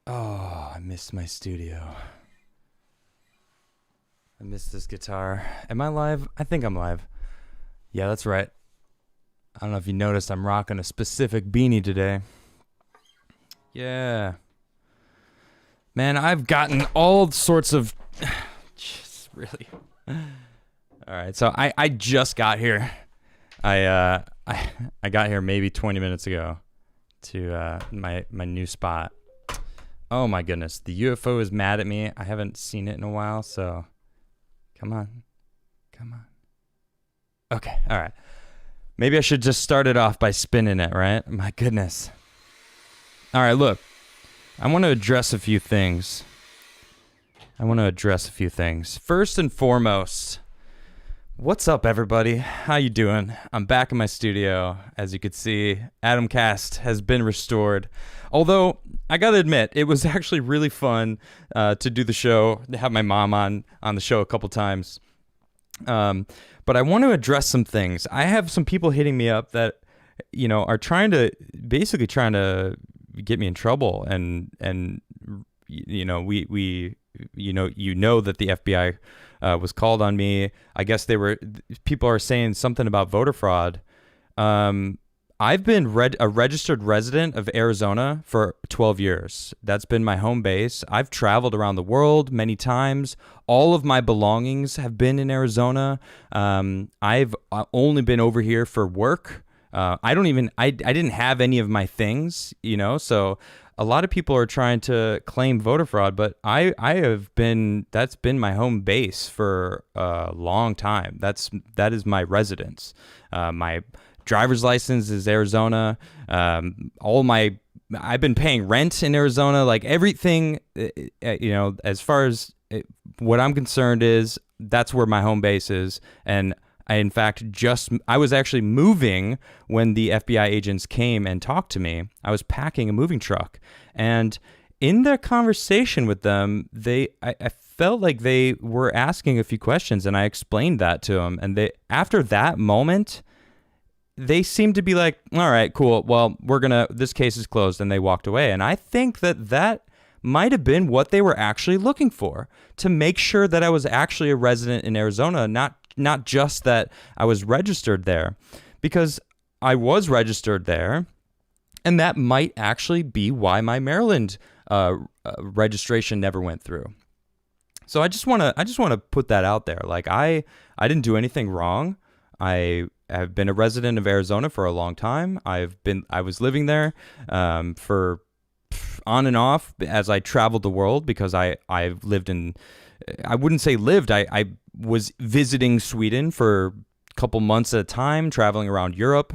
Oh, I missed my studio. I missed this guitar. Am I live? I think I'm live. Yeah, that's right. I don't know if you noticed, I'm rocking a specific beanie today. Yeah. Man, I've gotten all sorts of... Just really... All right, so I just got here. I got here maybe 20 minutes ago to my new spot. Oh my goodness, the UFO is mad at me. I haven't seen it in a while, so come on. Okay, all right. Maybe I should just start it off by spinning it, right? My goodness. All right, look. I want to address a few things. First and foremost, what's up, everybody? How you doing? I'm back in my studio. As you can see, Adamcast has been restored. Although, I gotta admit, it was actually really fun to do the show, to have my mom on the show a couple times. But I want to address some things. I have some people hitting me up that, are trying to get me in trouble, and that the FBI was called on me. I guess people are saying something about voter fraud. I've been a registered resident of Arizona for 12 years. That's been my home base. I've traveled around the world many times. All of my belongings have been in Arizona. I've only been over here for work. I didn't have any of my things, so a lot of people are trying to claim voter fraud, but that's been my home base for a long time. That is my residence. My driver's license is Arizona. I've been paying rent in Arizona, like everything, as far as what I'm concerned is that's where my home base is. And I was actually moving when the FBI agents came and talked to me. I was packing a moving truck, and in their conversation with them, I felt like they were asking a few questions, and I explained that to them. And after that moment, they seemed to be like, all right, cool. Well, this case is closed, and they walked away. And I think that might have been what they were actually looking for, to make sure that I was actually a resident in Arizona, not just that I was registered there, because I was registered there, and that might actually be why my Maryland registration never went through. So I just want to put that out there. Like I didn't do anything wrong. I have been a resident of Arizona for a long time. I was living there for on and off as I traveled the world, because I've lived in, I wouldn't say lived, I was visiting Sweden for a couple months at a time, traveling around Europe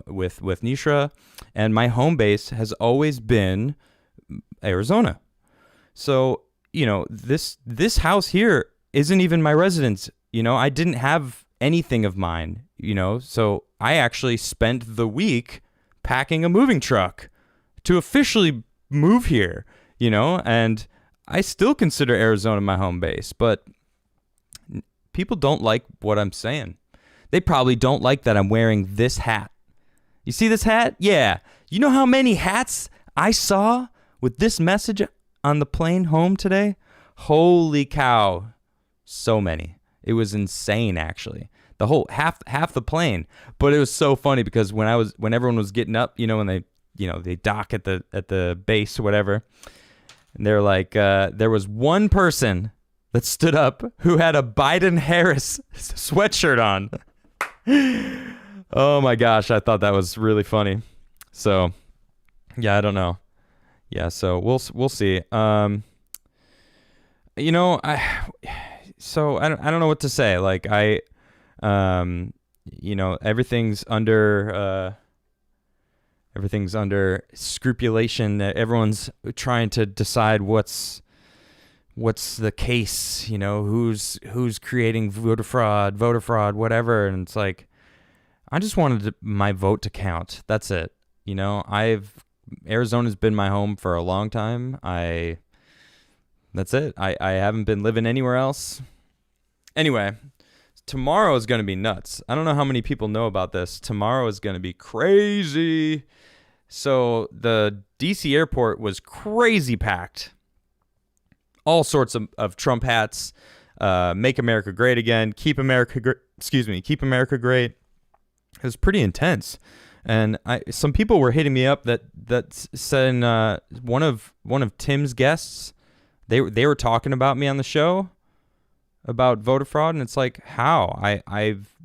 with Nishra, and my home base has always been Arizona. So, this house here isn't even my residence. I didn't have anything of mine, so I actually spent the week packing a moving truck to officially move here, and I still consider Arizona my home base, but people don't like what I'm saying. They probably don't like that I'm wearing this hat. You see this hat? Yeah. You know how many hats I saw with this message on the plane home today? Holy cow. So many. It was insane, actually. The whole half the plane. But it was so funny because when everyone was getting up, when they dock at the base or whatever, and they're like, there was one person that stood up who had a Biden-Harris sweatshirt on. Oh my gosh, I thought that was really funny. So, yeah, I don't know. Yeah, so we'll see. I don't know what to say. Like everything's under scrupulation. Everyone's trying to decide what's the case, who's creating voter fraud, whatever. And it's like, I just wanted my vote to count. That's it. Arizona's been my home for a long time. That's it. I haven't been living anywhere else. Anyway, tomorrow is going to be nuts. I don't know how many people know about this. Tomorrow is going to be crazy. So the DC airport was crazy packed. All sorts of Trump hats. Make America Great Again. Keep America great. It was pretty intense. And some people were hitting me up that said one of Tim's guests, they were talking about me on the show about voter fraud, and it's like, how?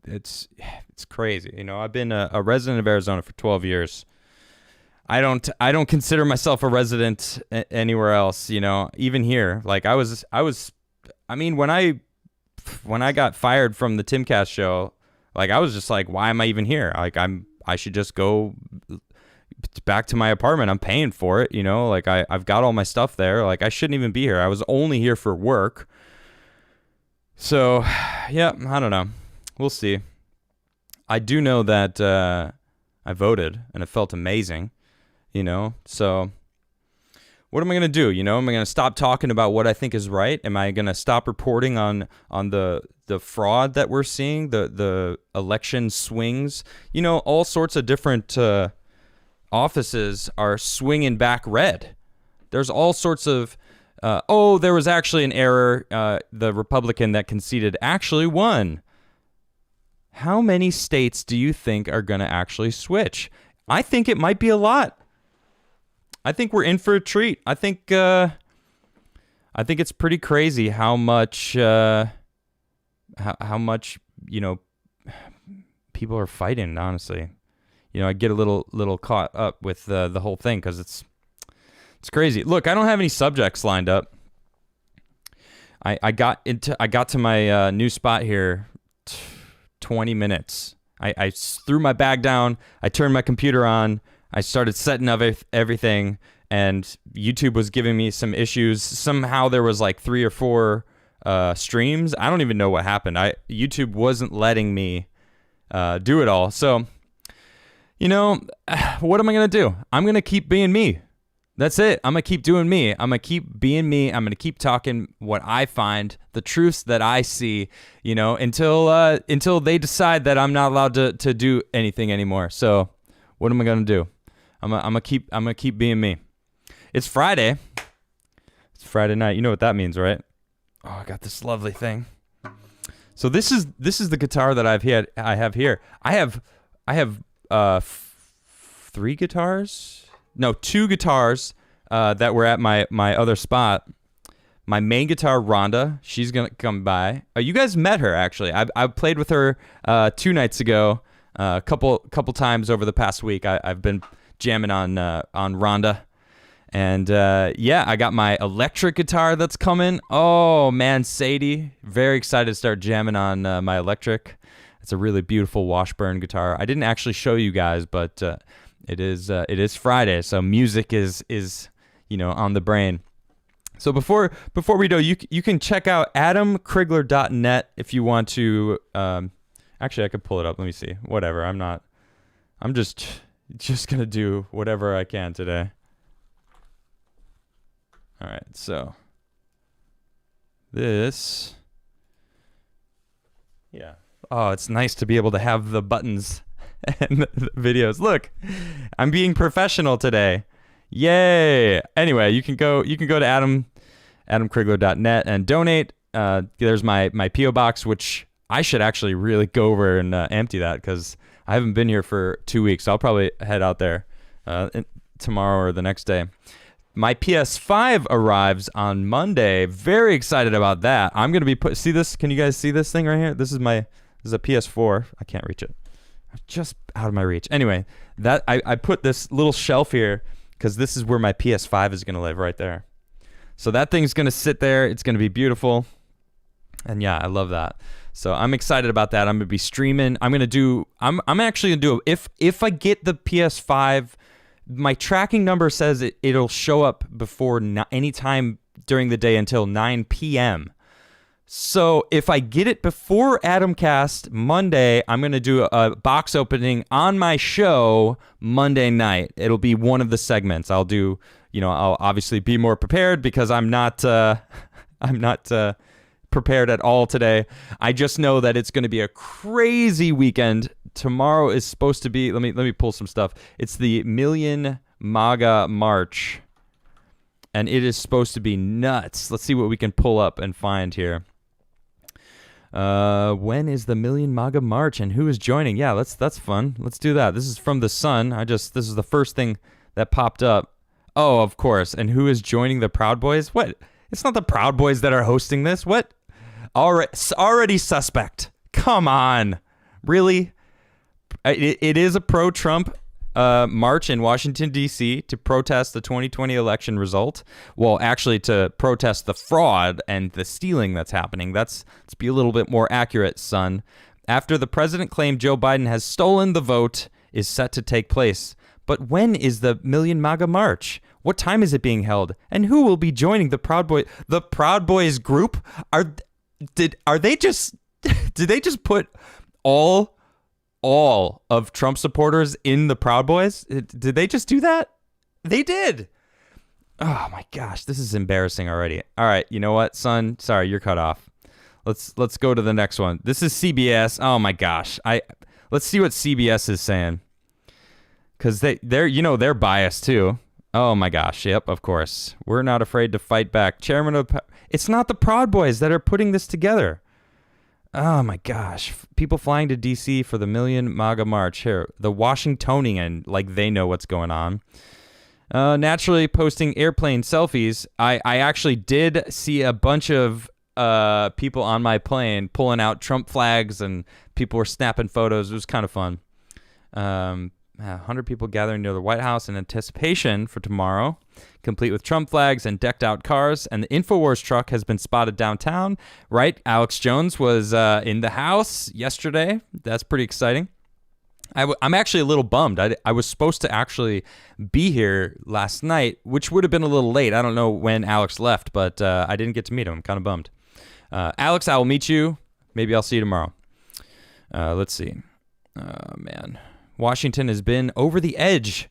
It's crazy. You know, I've been a resident of Arizona for 12 years. I don't consider myself a resident anywhere else, you know, even here. Like I mean, when I got fired from the Timcast show, like I was just like, why am I even here? Like I should just go back to my apartment. I'm paying for it, you know, like I've got all my stuff there. Like I shouldn't even be here. I was only here for work. So, yeah, I don't know. We'll see. I do know that I voted and it felt amazing, you know. So what am I going to do? You know, am I going to stop talking about what I think is right? Am I going to stop reporting on the fraud that we're seeing, the election swings? You know, all sorts of different offices are swinging back red. There's all sorts of, there was actually an error. The Republican that conceded actually won. How many states do you think are going to actually switch? I think it might be a lot. I think we're in for a treat. I think it's pretty crazy how much how much, you know, people are fighting, honestly. You know, I get a little caught up with the whole thing because it's crazy. Look, I don't have any subjects lined up. I got to my new spot here 20 minutes. I threw my bag down, I turned my computer on, I started setting up everything, and YouTube was giving me some issues. Somehow there was like 3 or 4 streams. I don't even know what happened. YouTube wasn't letting me do it all. So, you know, what am I going to do? I'm going to keep being me. That's it. I'm going to keep doing me. I'm going to keep being me. I'm going to keep talking what I find, the truths that I see, you know, until they decide that I'm not allowed to do anything anymore. So what am I going to do? I'm going to keep being me. It's Friday. It's Friday night. You know what that means, right? Oh, I got this lovely thing. So this is the guitar that I have here. I have 3 guitars. No, 2 guitars that were at my other spot. My main guitar, Rhonda, she's gonna come by. You guys met her actually. I played with her 2 nights ago. A couple times over the past week. I've been jamming on Rhonda, and I got my electric guitar that's coming. Oh man, Sadie, very excited to start jamming on my electric. It's a really beautiful Washburn guitar. I didn't actually show you guys, but it is Friday, so music is on the brain. So before we go, you can check out adamcrigler.net if you want to. Actually, I could pull it up. Let me see. Whatever. I'm just gonna do whatever I can today. All right. So this. Yeah. Oh, it's nice to be able to have the buttons and the videos. Look, I'm being professional today. Yay! Anyway, you can go to adamcrigler.net and donate. There's my P.O. box, which I should actually really go over and empty that because I haven't been here for 2 weeks. I'll probably head out there tomorrow or the next day. My PS5 arrives on Monday. Very excited about that. I'm gonna be see this? Can you guys see this thing right here? This is a PS4. I can't reach it. Just out of my reach. Anyway, that I put this little shelf here because this is where my PS5 is gonna live, right there. So that thing's gonna sit there. It's gonna be beautiful, and yeah, I love that. So I'm excited about that. I'm gonna be streaming. I'm actually gonna do if I get the PS5. My tracking number says it'll show up before any time during the day until 9 p.m. So if I get it before Adamcast Monday, I'm going to do a box opening on my show Monday night. It'll be one of the segments. I'll do, I'll obviously be more prepared because I'm not prepared at all today. I just know that it's going to be a crazy weekend. Tomorrow is supposed to be, let me pull some stuff. It's the Million MAGA March, and it is supposed to be nuts. Let's see what we can pull up and find here. When is the Million MAGA March and who is joining? Yeah, that's fun. Let's do that. This is from The Sun. This is the first thing that popped up. Oh, of course. And who is joining the Proud Boys? What? It's not the Proud Boys that are hosting this. What? Already suspect. Come on. Really? It is a pro-Trump march in Washington, D.C. to protest the 2020 election result. Well, actually to protest the fraud and the stealing that's happening. Let's be a little bit more accurate, son. After the president claimed Joe Biden has stolen the vote is set to take place. But when is the Million MAGA March? What time is it being held? And who will be joining the Proud Boys? The Proud Boys group? Did they just put all of Trump supporters in the Proud Boys? Did they just do that? They did. Oh my gosh, this is embarrassing already. All right, you know what, son? Sorry, you're cut off. Let's go to the next one. This is CBS. Oh my gosh. Let's see what CBS is saying. Cuz they're biased too. Oh my gosh. Yep, of course. We're not afraid to fight back. Chairman of It's not the Proud Boys that are putting this together. Oh my gosh. People flying to DC for the Million MAGA March. Here, the Washingtonian, like they know what's going on. Naturally posting airplane selfies. I actually did see a bunch of people on my plane pulling out Trump flags, and people were snapping photos. It was kind of fun. 100 people gathering near the White House in anticipation for tomorrow, complete with Trump flags and decked out cars. And the InfoWars truck has been spotted downtown, right? Alex Jones was in the house yesterday. That's pretty exciting. I'm actually a little bummed. I was supposed to actually be here last night, which would have been a little late. I don't know when Alex left, but I didn't get to meet him. I'm kind of bummed. Alex, I will meet you. Maybe I'll see you tomorrow. Let's see. Man. Washington has been over the edge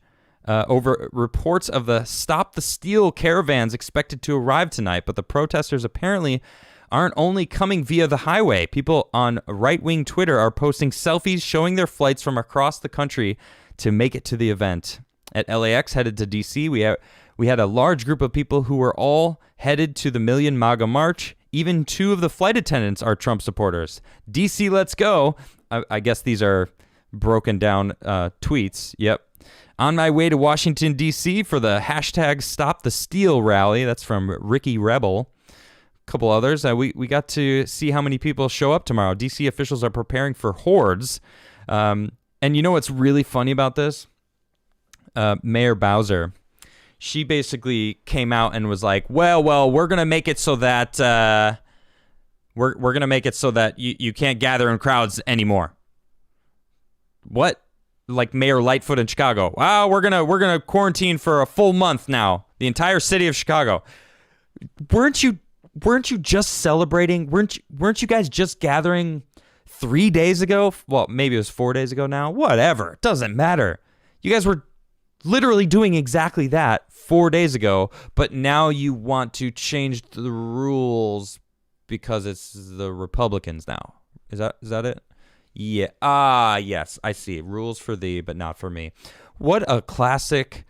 over reports of the Stop the Steal caravans expected to arrive tonight, but the protesters apparently aren't only coming via the highway. People on right-wing Twitter are posting selfies showing their flights from across the country to make it to the event. At LAX, headed to DC, we had a large group of people who were all headed to the Million MAGA March. Even 2 of the flight attendants are Trump supporters. DC, let's go. I guess these are broken down tweets. Yep. On my way to Washington, D.C. for the hashtag Stop the Steal rally. That's from Ricky Rebel. A couple others. We got to see how many people show up tomorrow. D.C. officials are preparing for hordes. And you know what's really funny about this? Mayor Bowser. She basically came out and was like, well, we're going to make it so that we're going to make it so that you can't gather in crowds anymore. What? Like Mayor Lightfoot in Chicago. Wow, we're gonna quarantine for a full month now. The entire city of Chicago. Weren't you just celebrating? Weren't you guys just gathering 3 days ago? Well, maybe it was 4 days ago now. Whatever. It doesn't matter. You guys were literally doing exactly that 4 days ago, but now you want to change the rules because it's the Republicans now. Is that it? Yeah. Yes, I see. Rules for thee, but not for me. What a classic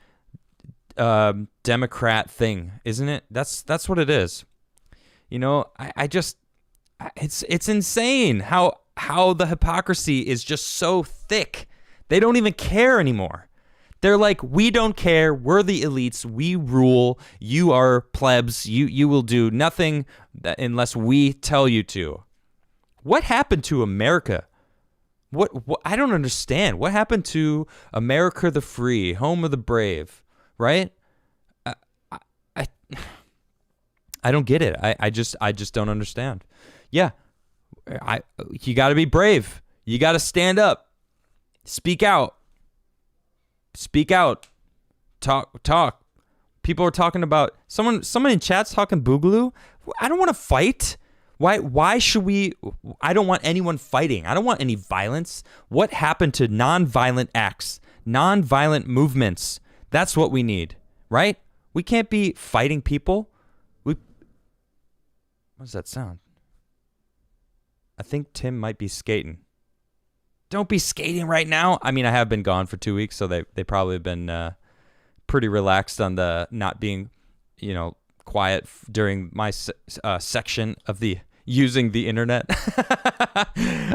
Democrat thing, isn't it? That's what it is. You know, it's insane how the hypocrisy is just so thick. They don't even care anymore. They're like, we don't care. We're the elites. We rule. You are plebs. You will do nothing unless we tell you to. What happened to America? What I don't understand. What happened to America the free, home of the brave, right? I don't get it. I just don't understand. Yeah. You got to be brave. You got to stand up. Speak out. Speak out. Talk. People are talking about someone in chat's talking boogaloo. I don't want to fight. Why should we? I don't want anyone fighting. I don't want any violence. What happened to nonviolent acts, nonviolent movements? That's what we need, right? We can't be fighting people. What does that sound? think Tim might be skating. Don't be skating right now. I mean, I have been gone for 2 weeks, so they probably have been pretty relaxed on the not being, quiet during my section of the using the internet.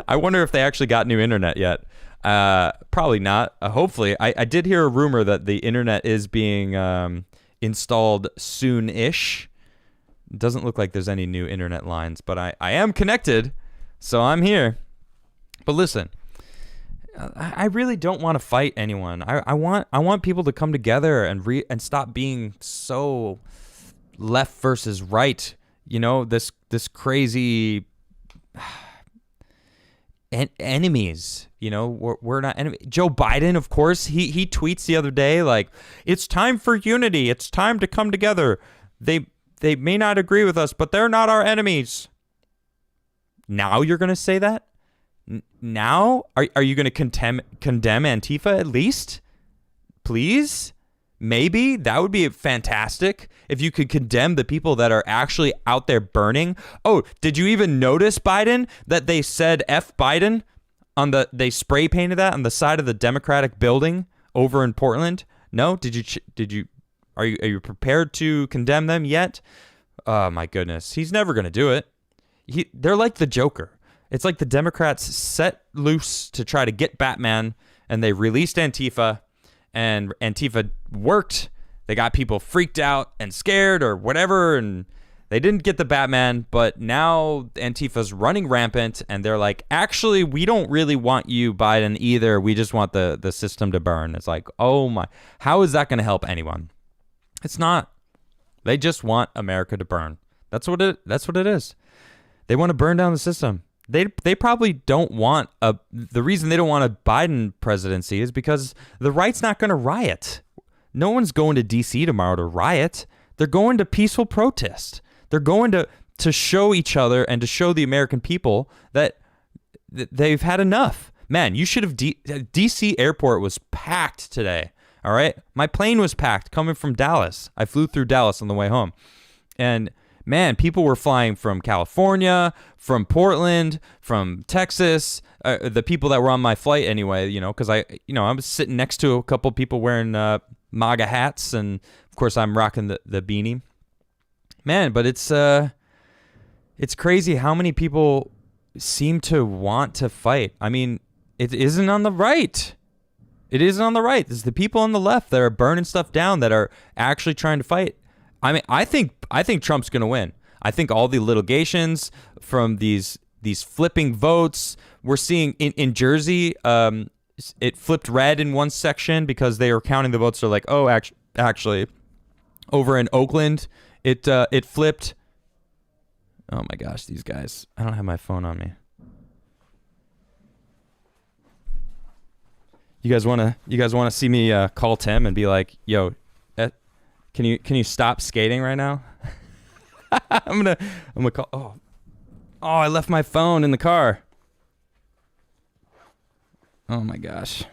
I wonder if they actually got new internet yet. Probably not. Hopefully. I did hear a rumor that the internet is being installed soon-ish. It doesn't look like there's any new internet lines, but I am connected, so I'm here. But listen, I really don't want to fight anyone. I want people to come together and stop being so left versus right. This crazy enemies. We're not enemies. Joe Biden, of course, he tweets the other day like, it's time for unity. It's time to come together. They may not agree with us, but they're not our enemies. Now you're going to say that? Now? Are you going to condemn Antifa at least? Please? Maybe? That would be fantastic if you could condemn the people that are actually out there burning. Oh, did you even notice, Biden, that they said F Biden they spray painted that on the side of the Democratic building over in Portland? No? Are you prepared to condemn them yet? Oh my goodness. He's never going to do it. They're like the Joker. It's like the Democrats set loose to try to get Batman, and they released Antifa, and Antifa worked. They got people freaked out and scared or whatever, and they didn't get the Batman, but now Antifa's running rampant, and they're like, actually, we don't really want you, Biden, either. We just want the system to burn. It's like, oh my, how is that going to help anyone? It's not. They just want America to burn. That's what it is. They want to burn down the system. They probably don't want the reason they don't want a Biden presidency is because the right's not going to riot. No one's going to DC tomorrow to riot. They're going to peaceful protest. They're going to show each other and to show the American people that they've had enough. Man, you should have DC airport was packed today. All right. My plane was packed coming from Dallas. I flew through Dallas on the way home. And man, people were flying from California, from Portland, from Texas. The people that were on my flight anyway, because I was sitting next to a couple people wearing MAGA hats. And of course, I'm rocking the beanie. Man, but it's crazy how many people seem to want to fight. I mean, it isn't on the right. It isn't on the right. It's the people on the left that are burning stuff down that are actually trying to fight. I mean, I think Trump's going to win. I think all the litigations from these flipping votes we're seeing in Jersey, it flipped red in one section because they were counting the votes. They're like, oh, actually, over in Oakland, it flipped. Oh my gosh, these guys! I don't have my phone on me. You guys wanna see me call Tim and be like, yo, can you stop skating right now? I'm gonna call. Oh, I left my phone in the car. Oh my gosh.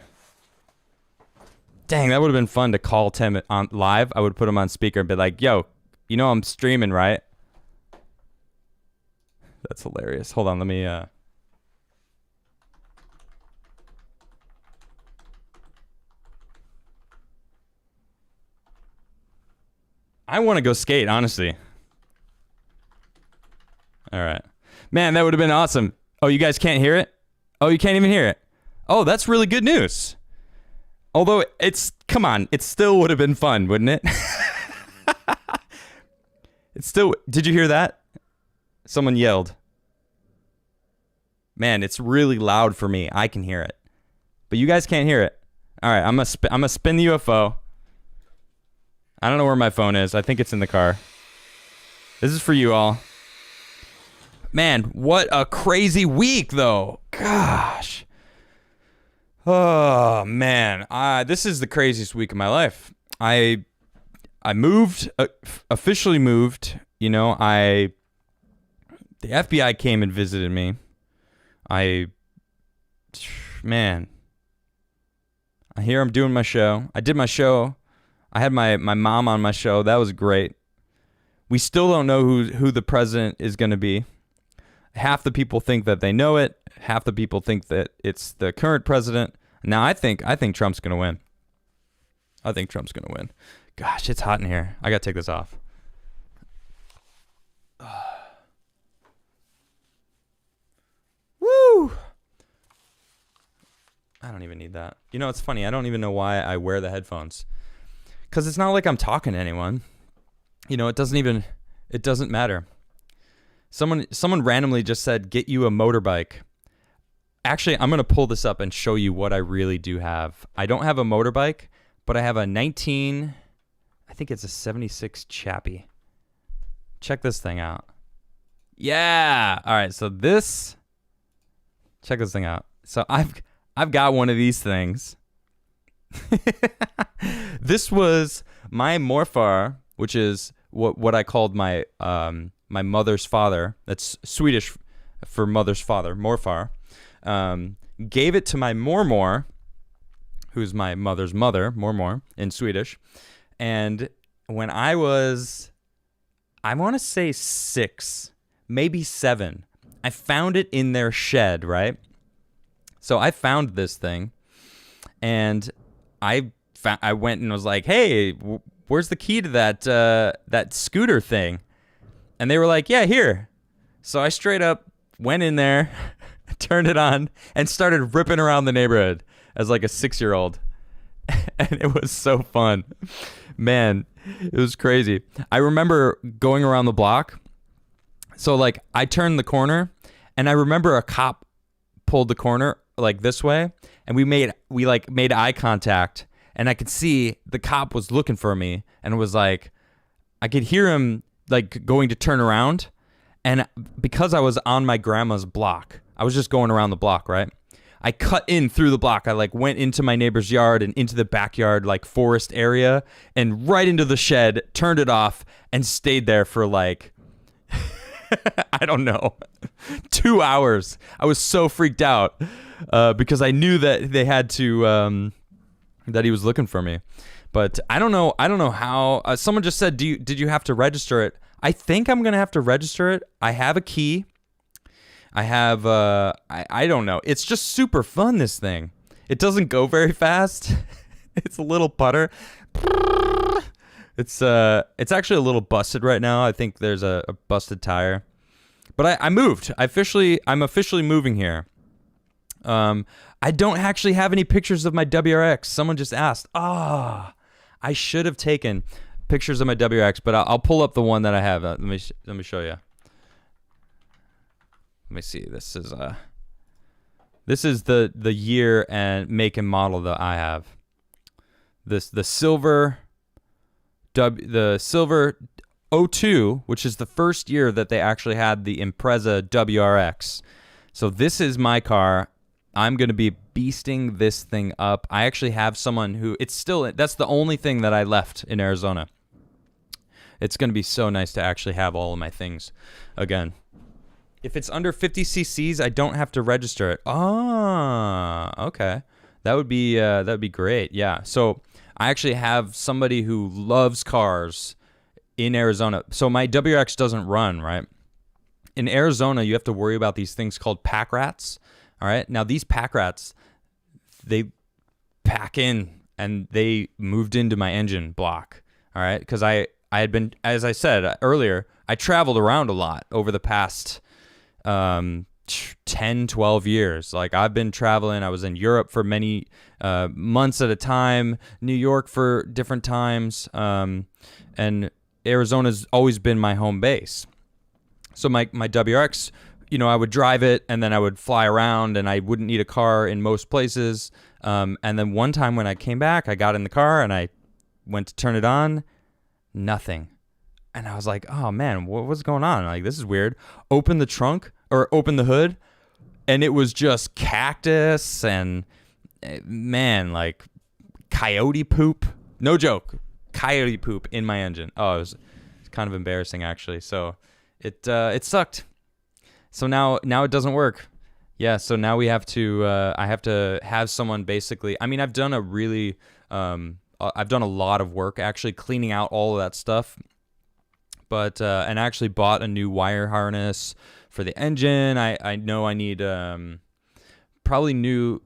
Dang, that would have been fun to call Tim on live. I would put him on speaker and be like, yo, I'm streaming, right? That's hilarious. Hold on, let me I want to go skate, honestly. All right. Man, that would have been awesome. Oh, you guys can't hear it? Oh, you can't even hear it? Oh, that's really good news. Although come on, it still would have been fun, wouldn't it? Did you hear that? Someone yelled. Man, it's really loud for me. I can hear it. But you guys can't hear it. All right, I'm gonna spin the UFO. I don't know where my phone is. I think it's in the car. This is for you all. Man, what a crazy week, though. Gosh. Oh, man. This is the craziest week of my life. I moved, officially moved. The FBI came and visited me. I hear I'm doing my show. I did my show. I had my mom on my show. That was great. We still don't know who the president is going to be. Half the people think that they know it. Half the people think that it's the current president. Now I think Trump's gonna win. I think Trump's gonna win. Gosh, it's hot in here. I gotta take this off. Woo! I don't even need that. You know, it's funny. I don't even know why I wear the headphones. Because it's not like I'm talking to anyone. You know, it doesn't matter. Someone randomly just said, get you a motorbike. Actually, I'm going to pull this up and show you what I really do have. I don't have a motorbike, but I have a I think it's a 76 Chappie. Check this thing out. Yeah. All right. So check this thing out. So I've got one of these things. This was my morfar, which is what I called my my mother's father. That's Swedish for mother's father, morfar. Gave it to my mormor, who's my mother's mother, mormor in Swedish. And when I want to say 6, maybe 7, I found it in their shed, right? So I found this thing, and I went and was like, hey, where's the key to that scooter thing? And they were like, yeah, here. So I straight up went in there, turned it on, and started ripping around the neighborhood as like a 6-year-old. And it was so fun. Man, it was crazy. I remember going around the block. So like I turned the corner, and I remember a cop pulled the corner like this way, and we made eye contact, and I could see the cop was looking for me, and it was like I could hear him like going to turn around, and because I was on my grandma's block, I was just going around the block, right? I cut in through the block. I like went into my neighbor's yard and into the backyard like forest area and right into the shed, turned it off, and stayed there for like I don't know, 2 hours. I was so freaked out because I knew that they had to that he was looking for me. But I don't know how. Someone just said, did you have to register it? I think I'm gonna have to register it. I have a key. I have I don't know. It's just super fun, this thing. It doesn't go very fast. It's a little putter. It's actually a little busted right now. I think there's a busted tire. But I moved. I'm officially moving here. I don't actually have any pictures of my WRX. Someone just asked. I should have taken pictures of my WRX, but I'll pull up the one that I have. Let me show you. Let me see. This is the year and make and model that I have. The silver 02, which is the first year that they actually had the Impreza WRX. So this is my car. I'm going to be beasting this thing up. I actually have someone who that's the only thing that I left in Arizona. It's going to be so nice to actually have all of my things again. If it's under 50 cc's, I don't have to register it. Okay. That would be great. Yeah. So I actually have somebody who loves cars in Arizona. So my WRX doesn't run, right? In Arizona, you have to worry about these things called pack rats. All right. Now these pack rats, they pack in and they moved into my engine block. All right. Because I had been, as I said earlier, I traveled around a lot over the past 10, 12 years. Like I've been traveling. I was in Europe for many months at a time, New York for different times. And Arizona's always been my home base. So my WRX, I would drive it and then I would fly around and I wouldn't need a car in most places. And then one time when I came back, I got in the car and I went to turn it on. Nothing. And I was like, oh man, what's going on? Like, this is weird. Open the trunk or open the hood. And it was just cactus and man, like coyote poop. No joke. Coyote poop in my engine. Oh, it's kind of embarrassing actually. So it sucked. So now it doesn't work. Yeah. So now we have to, I have to have someone basically, I mean, I've done a lot of work actually cleaning out all of that stuff. But, and I actually bought a new wire harness for the engine. I know I need probably new.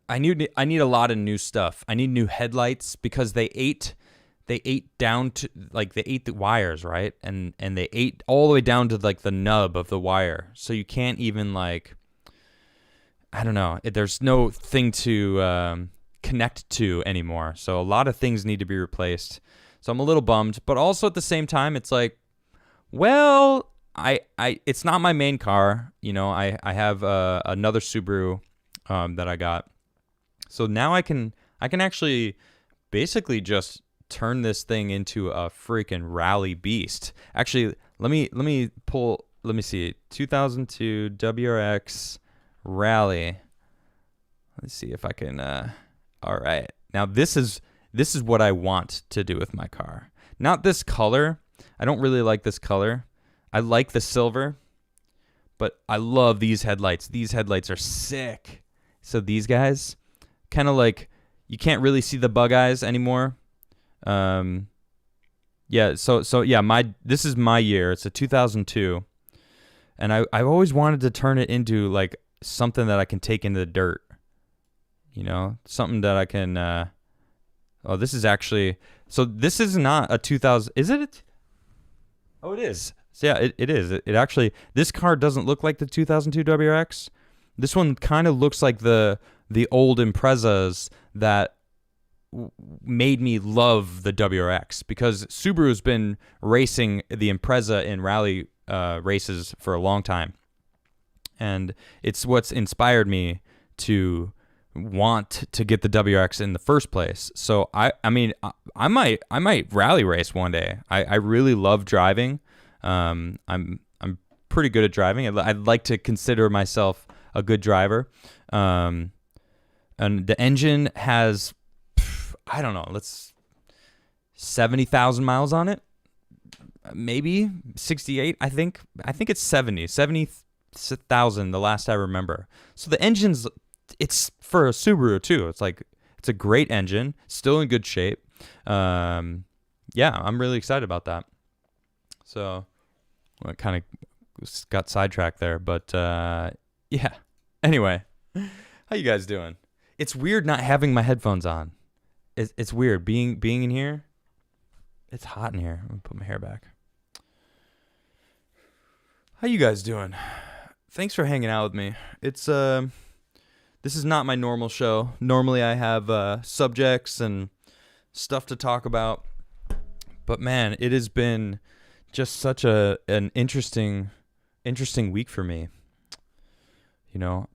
I need a lot of new stuff. I need new headlights because they ate down to like they ate the wires, right? And they ate all the way down to like the nub of the wire. So you can't even like, I don't know. There's no thing to connect to anymore. So a lot of things need to be replaced. So I'm a little bummed, but also at the same time, it's like, well, it's not my main car. You know, I have another Subaru that I got. So now I can actually basically just turn this thing into a freaking rally beast. Actually, let me see, 2002 WRX Rally. Let's see if I can. All right, now this is what I want to do with my car. Not this color. I don't really like this color. I like the silver, but I love these headlights. These headlights are sick. So these guys, kind of like, you can't really see the bug eyes anymore. Yeah. So yeah, this is my year. It's a 2002, and I've always wanted to turn it into like something that I can take into the dirt. You know, something that I can. Oh, this is actually. So this is not a 2000. Is it? Oh, it is. So yeah, it is. It actually. This car doesn't look like the 2002 WRX. This one kind of looks like the old Imprezas that made me love the WRX, because Subaru's been racing the Impreza in rally races for a long time, and it's what's inspired me to want to get the WRX in the first place. So I mean I might rally race one day. I really love driving. I'm pretty good at driving. I'd like to consider myself a good driver. And the engine has, I don't know, 70,000 miles on it. Maybe 68, I think it's 70,000 the last I remember. So the engine's, it's for a Subaru too. It's like, it's a great engine, still in good shape. Yeah, I'm really excited about that. So I kind of got sidetracked there, but yeah. Anyway, how you guys doing? It's weird not having my headphones on. It's weird being in here. It's hot in here. I'm gonna put my hair back. How you guys doing? Thanks for hanging out with me. It's this is not my normal show. Normally I have subjects and stuff to talk about, but man, it has been just such an interesting week for me. You know,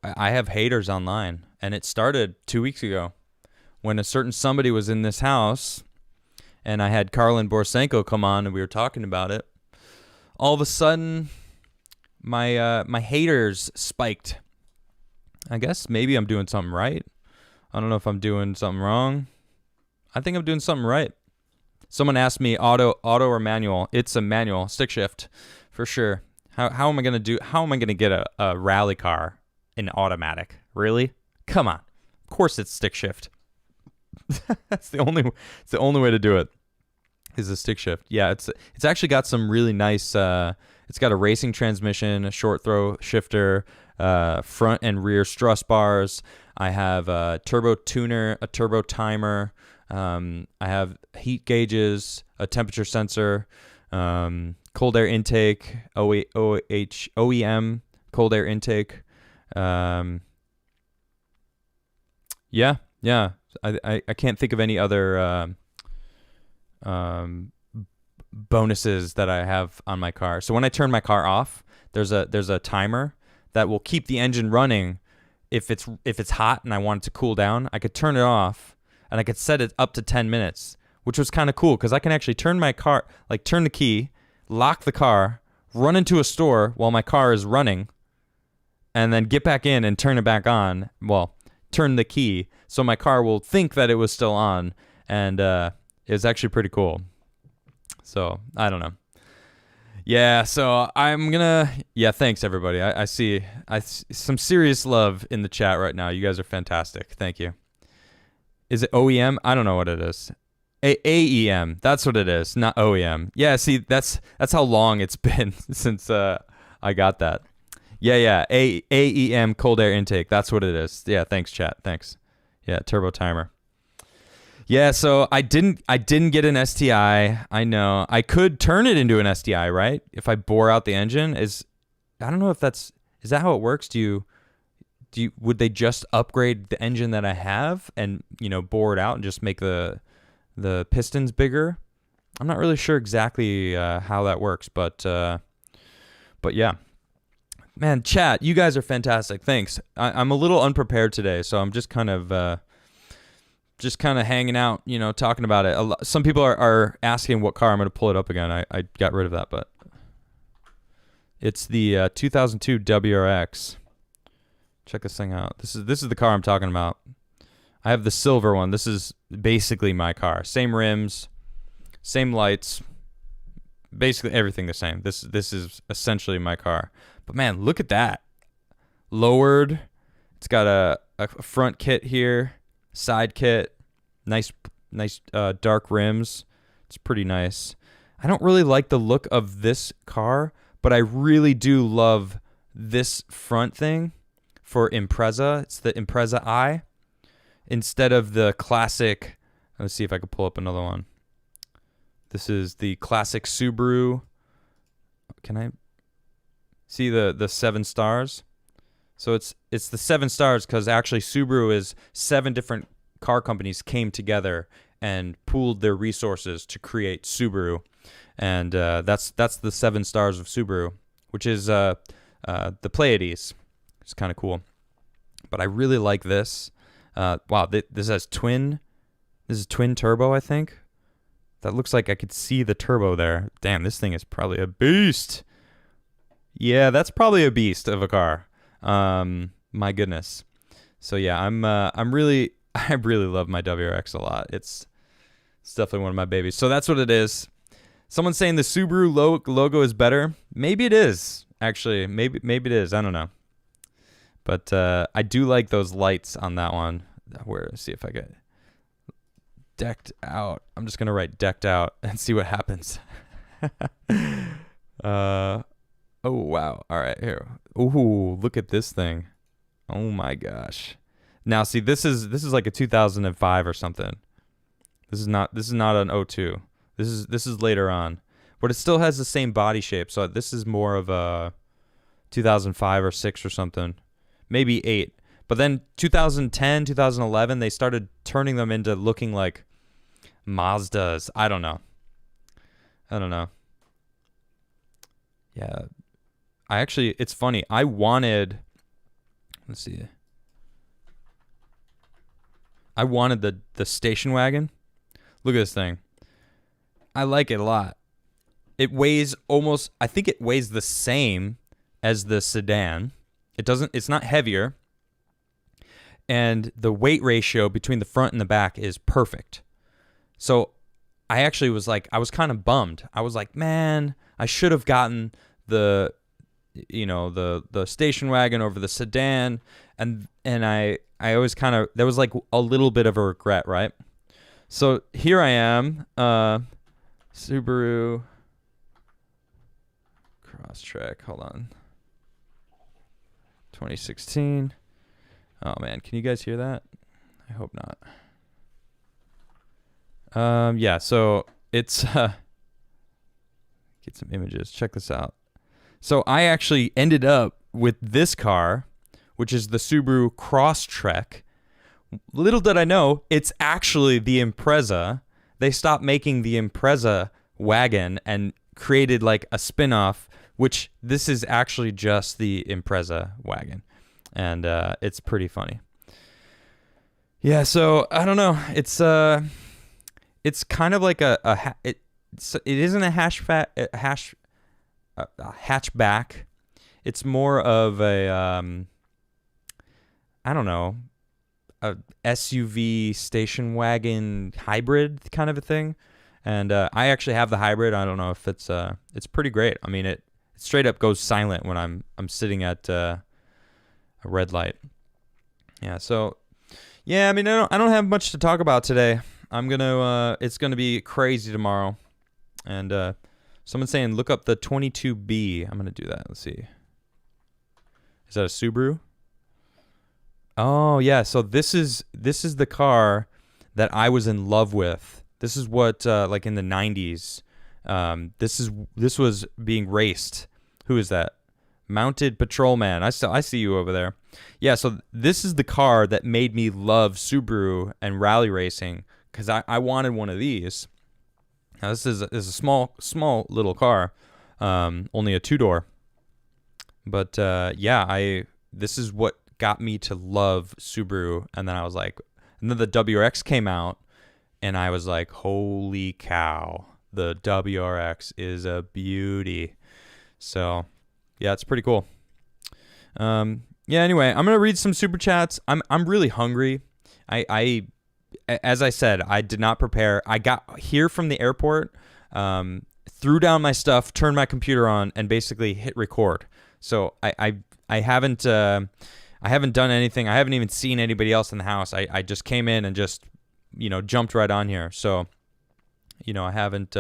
I have haters online, and it started 2 weeks ago when a certain somebody was in this house, and I had Karlin Borsenko come on, and we were talking about it. All of a sudden, my haters spiked. I guess maybe I'm doing something right. I don't know if I'm doing something wrong. I think I'm doing something right. Someone asked me auto or manual. It's a manual, stick shift, for sure. How am I gonna get a rally car in automatic? Really? Come on. Of course it's stick shift. It's the only way to do it, is a stick shift. Yeah, it's actually got some really nice. It's got a racing transmission, a short throw shifter, front and rear strut bars. I have a turbo tuner, a turbo timer. I have heat gauges, a temperature sensor, cold air intake, OEM cold air intake. Yeah. I can't think of any other bonuses that I have on my car. So when I turn my car off, there's a timer that will keep the engine running. If it's hot and I want it to cool down, I could turn it off and I could set it up to 10 minutes, which was kind of cool because I can actually turn my car, like turn the key, lock the car, run into a store while my car is running, and then get back in and turn it back on. Well, turn the key so my car will think that it was still on, and it was actually pretty cool. So I don't know. Yeah, so I'm gonna. Yeah, thanks everybody. I see some serious love in the chat right now. You guys are fantastic. Thank you. Is it OEM? I don't know what it is. AEM. That's what it is, not OEM. Yeah, see, that's how long it's been since I got that. Yeah. AEM cold air intake. That's what it is. Yeah, thanks, chat. Thanks. Yeah, turbo timer. Yeah, so I didn't get an STI. I know. I could turn it into an STI, right? If I bore out the engine. I don't know if is that how it works? Would they just upgrade the engine that I have and, bore it out and just make the pistons bigger? I'm not really sure exactly how that works, but yeah. Man, chat, you guys are fantastic. Thanks. I'm a little unprepared today, so I'm just kind of hanging out, talking about it. Some people are asking what car. I'm going to pull it up again. I got rid of that, but it's the 2002 WRX. Check this thing out. This is the car I'm talking about. I have the silver one. This is basically my car. Same rims, same lights, basically everything the same. This is essentially my car. But man, look at that. Lowered. It's got a front kit here, side kit, nice dark rims. It's pretty nice. I don't really like the look of this car, but I really do love this front thing for Impreza. It's the Impreza I instead of the classic. Let's see if I can pull up another one. This is the classic Subaru. Can I see the 7 stars? So it's the 7 stars because actually Subaru is 7 different car companies came together and pooled their resources to create Subaru, and that's the 7 stars of Subaru, which is the Pleiades. It's kind of cool, but I really like this. Wow, this has twin. This is twin turbo, I think. That looks like I could see the turbo there. Damn, this thing is probably a beast. Yeah, that's probably a beast of a car. My goodness. So yeah, I really love my WRX a lot. It's definitely one of my babies. So that's what it is. Someone's saying the Subaru logo is better. Maybe it is, actually. Maybe it is. I don't know. But I do like those lights on that one. Let's see if I get decked out. I'm just gonna write decked out and see what happens. Oh wow. All right, here. Ooh, look at this thing. Oh my gosh. Now see, this is like a 2005 or something. This is not an 02. This is later on. But it still has the same body shape. So this is more of a 2005 or 6 or something. Maybe 8. But then 2010, 2011, they started turning them into looking like Mazdas. I don't know. Yeah. It's funny. I wanted, let's see. I wanted the station wagon. Look at this thing. I like it a lot. It weighs I think it weighs the same as the sedan. It's not heavier. And the weight ratio between the front and the back is perfect. So I actually was kind of bummed. I was like, man, I should have gotten the station wagon over the sedan. And I always kind of, there was like a little bit of a regret, right? So here I am, Subaru Crosstrek, hold on. 2016. Oh man, can you guys hear that? I hope not. Yeah, so it's get some images. Check this out. So I actually ended up with this car, which is the Subaru Crosstrek. Little did I know, it's actually the Impreza. They stopped making the Impreza wagon and created like a spin-off, which this is actually just the Impreza wagon. And it's pretty funny. Yeah, so I don't know. It's kind of like it isn't a hatchback. It's more of a I don't know, a SUV station wagon hybrid kind of a thing. And I actually have the hybrid. I don't know if it's pretty great. I mean, it straight up goes silent when I'm sitting at a red light. Yeah, so yeah, I mean, I don't have much to talk about today. It's gonna be crazy tomorrow, and Someone's saying look up the 22B. I'm gonna do that. Let's see. Is that a Subaru? Oh yeah. So this is the car that I was in love with. This is what like in the 90s. This was being raced. Who is that? Mounted Patrolman. I see you over there. Yeah, so this is the car that made me love Subaru and rally racing because I wanted one of these. Now this is a small little car, only a 2-door. But yeah, this is what got me to love Subaru, and then I was like, and then the WRX came out, and I was like, holy cow, the WRX is a beauty. So yeah, it's pretty cool. Yeah, anyway, I'm gonna read some super chats. I'm really hungry. I as I said, I did not prepare. I got here from the airport, threw down my stuff, turned my computer on, and basically hit record. So I haven't done anything. I haven't even seen anybody else in the house. I just came in and just jumped right on here. So I haven't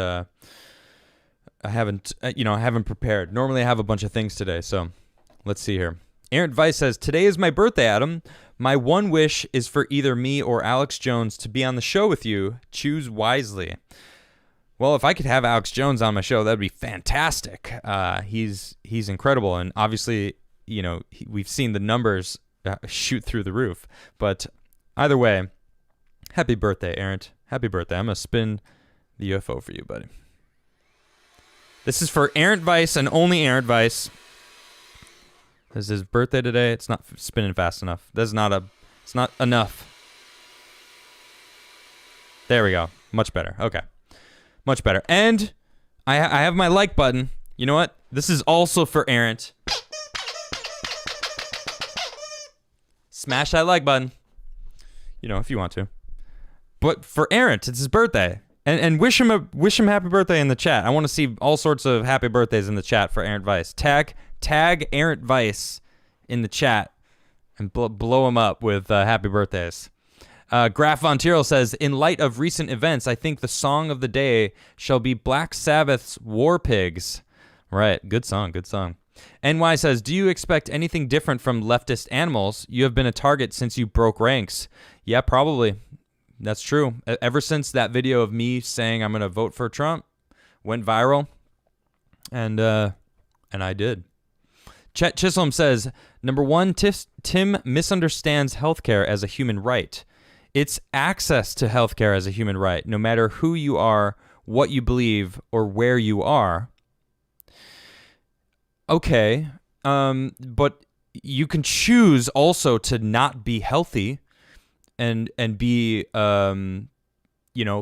prepared. Normally I have a bunch of things today. So let's see here. Errant Vice says, today is my birthday, Adam. My one wish is for either me or Alex Jones to be on the show with you. Choose wisely. Well, if I could have Alex Jones on my show, that'd be fantastic. He's incredible, and obviously, we've seen the numbers shoot through the roof. But either way, happy birthday, Errant. Happy birthday. I'm gonna spin the UFO for you, buddy. This is for Errant Vice and only Errant Vice. This is his birthday today. It's not spinning fast enough. It's not enough. There we go. Much better. Okay. Much better. And I have my like button. You know what? This is also for Errant. Smash that like button. If you want to. But for Errant, it's his birthday. And wish him happy birthday in the chat. I want to see all sorts of happy birthdays in the chat for Errant Vice. Tag Errant Vice in the chat and blow him up with happy birthdays. Graf Von Tyrrell says, in light of recent events, I think the song of the day shall be Black Sabbath's War Pigs. Right, good song. NY says, do you expect anything different from leftist animals? You have been a target since you broke ranks. Yeah, probably. That's true. Ever since that video of me saying I'm going to vote for Trump went viral, and I did. Chet Chisholm says, number one, Tim misunderstands healthcare as a human right. It's access to healthcare as a human right, no matter who you are, what you believe, or where you are. Okay, but you can choose also to not be healthy and be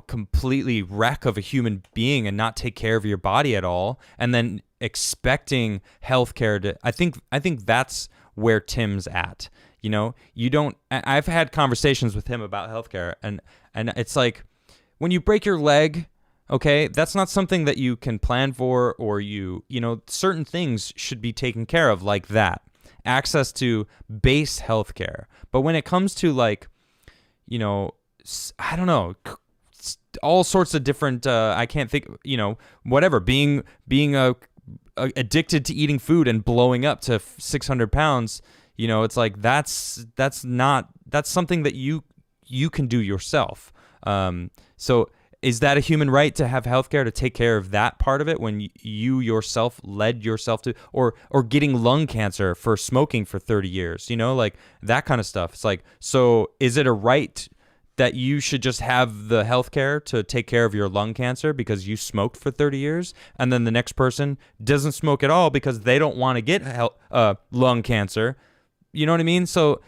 completely wreck of a human being and not take care of your body at all, and then expecting healthcare to I think that's where Tim's at. You don't. I've had conversations with him about healthcare, and it's like when you break your leg, okay, that's not something that you can plan for, or certain things should be taken care of like that. Access to base healthcare. But when it comes to I don't know, all sorts of different, I can't think, whatever, being addicted to eating food and blowing up to 600 pounds, it's like, that's something that you can do yourself. So is that a human right to have healthcare to take care of that part of it when you yourself led yourself to, or getting lung cancer for smoking for 30 years, like that kind of stuff. It's like, so is it a right that you should just have the healthcare to take care of your lung cancer because you smoked for 30 years, and then the next person doesn't smoke at all because they don't want to get lung cancer? You know what I mean? So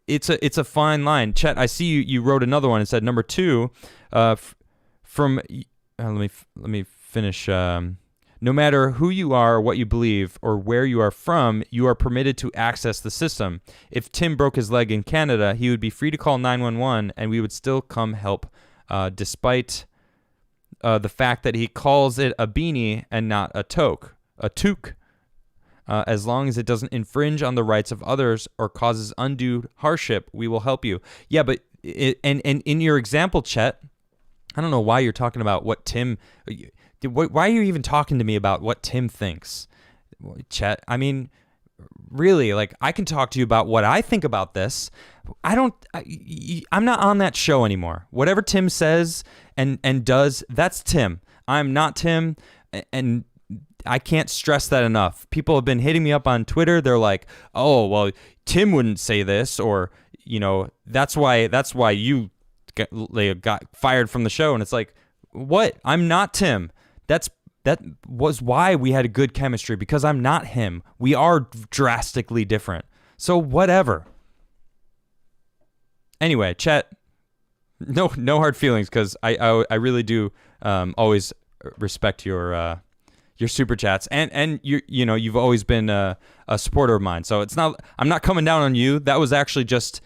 it's a fine line. Chet, I see you wrote another one and said number two, from let me finish. No matter who you are, what you believe, or where you are from, you are permitted to access the system. If Tim broke his leg in Canada, he would be free to call 911, and we would still come help, despite the fact that he calls it a beanie and not a toque. As long as it doesn't infringe on the rights of others or causes undue hardship, we will help you. Yeah, but and in your example, Chet, I don't know why you're talking about what Tim. Why are you even talking to me about what Tim thinks? Chet, I mean, really, like, I can talk to you about what I think about this. I'm not on that show anymore. Whatever Tim says and does, that's Tim. I'm not Tim, and I can't stress that enough. People have been hitting me up on Twitter. They're like, "Oh, well, Tim wouldn't say this," or, that's why you got fired from the show. And it's like, what? I'm not Tim. That was why we had a good chemistry, because I'm not him. We are drastically different. So whatever. Anyway, Chet, no hard feelings, because I really do always respect your super chats, and you've always been a supporter of mine. So I'm not coming down on you. That was actually just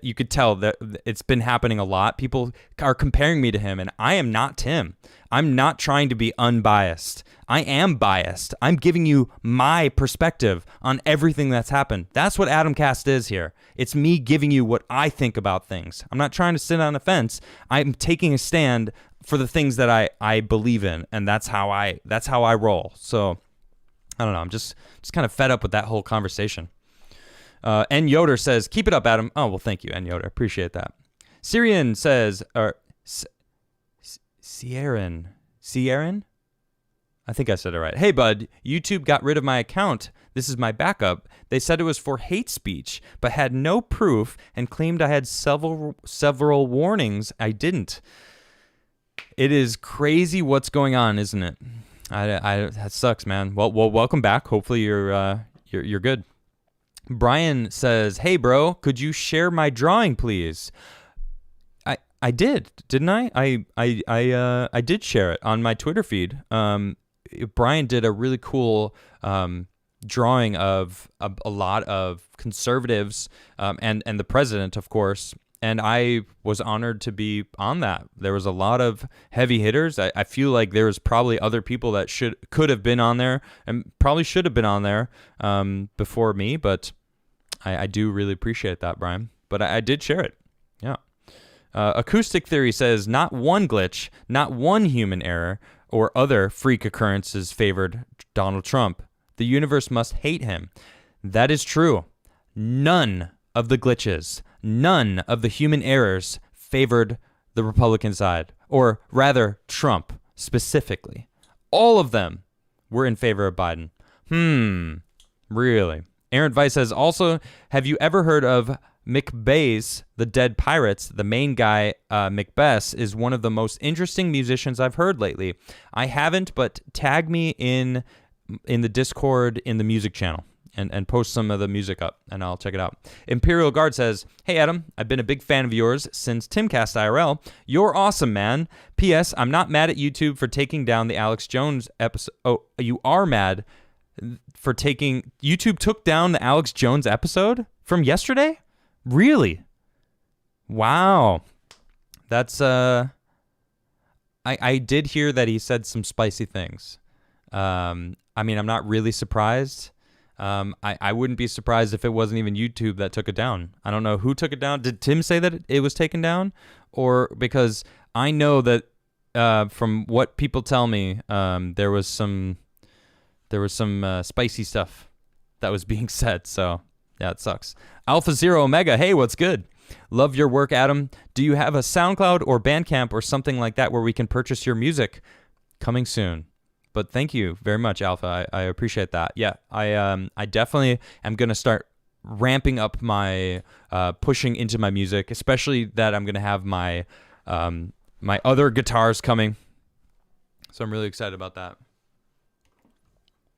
you could tell that it's been happening a lot. People are comparing me to him, and I am not Tim. I'm not trying to be unbiased. I am biased. I'm giving you my perspective on everything that's happened. That's what Adamcast is here. It's me giving you what I think about things. I'm not trying to sit on a fence. I'm taking a stand for the things that I believe in, and that's how I roll. So I don't know. I'm just kind of fed up with that whole conversation. N. Yoder says, "Keep it up, Adam." Oh, well, thank you, N. Yoder. Appreciate that. Syrian says, Sierran? I think I said it right. "Hey, bud, YouTube got rid of my account. This is my backup. They said it was for hate speech, but had no proof and claimed I had several warnings. I didn't." It is crazy what's going on, isn't it? That sucks, man. Well, welcome back. Hopefully you're good. Brian says, "Hey, bro, could you share my drawing, please?" I did, didn't I? I did share it on my Twitter feed. Brian did a really cool drawing of a lot of conservatives and the president, of course. And I was honored to be on that. There was a lot of heavy hitters. I feel like there was probably other people that could have been on there and probably should have been on there before me. But I do really appreciate that, Brian. But I did share it. Yeah. Acoustic Theory says, "Not one glitch, not one human error or other freak occurrences favored Donald Trump. The universe must hate him." That is true. None of the glitches, none of the human errors favored the Republican side, or rather Trump specifically. All of them were in favor of Biden. Really? Aaron Weiss says, "Also, have you ever heard of McBays, the Dead Pirates? The main guy, Macbeth, is one of the most interesting musicians I've heard lately. I haven't, but tag me in the Discord in the music channel and post some of the music up, and I'll check it out." Imperial Guard says, "Hey, Adam, I've been a big fan of yours since Timcast IRL. You're awesome, man. P.S. I'm not mad at YouTube for taking down the Alex Jones episode." Oh, you are mad for YouTube took down the Alex Jones episode from yesterday? Really? Wow. That's, I did hear that he said some spicy things. I mean, I'm not really surprised. I wouldn't be surprised if it wasn't even YouTube that took it down. I don't know who took it down. Did Tim say that it was taken down? Or because I know that from what people tell me, there was some spicy stuff that was being said. So yeah, it sucks. Alpha Zero Omega, "Hey, what's good? Love your work, Adam. Do you have a SoundCloud or Bandcamp or something like that where we can purchase your music? Coming soon." But thank you very much, Alpha. I appreciate that. Yeah, I definitely am going to start ramping up my pushing into my music, especially that I'm going to have my my other guitars coming. So I'm really excited about that.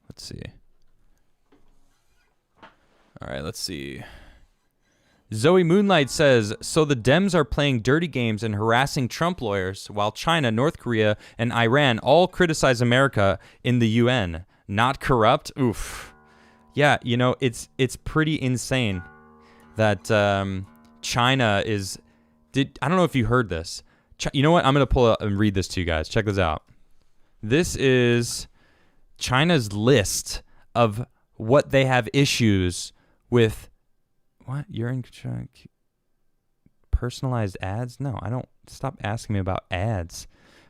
Let's see. All right, let's see. Zoe Moonlight says, "So the Dems are playing dirty games and harassing Trump lawyers while China, North Korea, and Iran all criticize America in the UN. Not corrupt?" Oof. Yeah, it's pretty insane that China is... I don't know if you heard this. You know what? I'm going to pull up and read this to you guys. Check this out. This is China's list of what they have issues with. What? You're in personalized ads? No, I don't. Stop asking me about ads.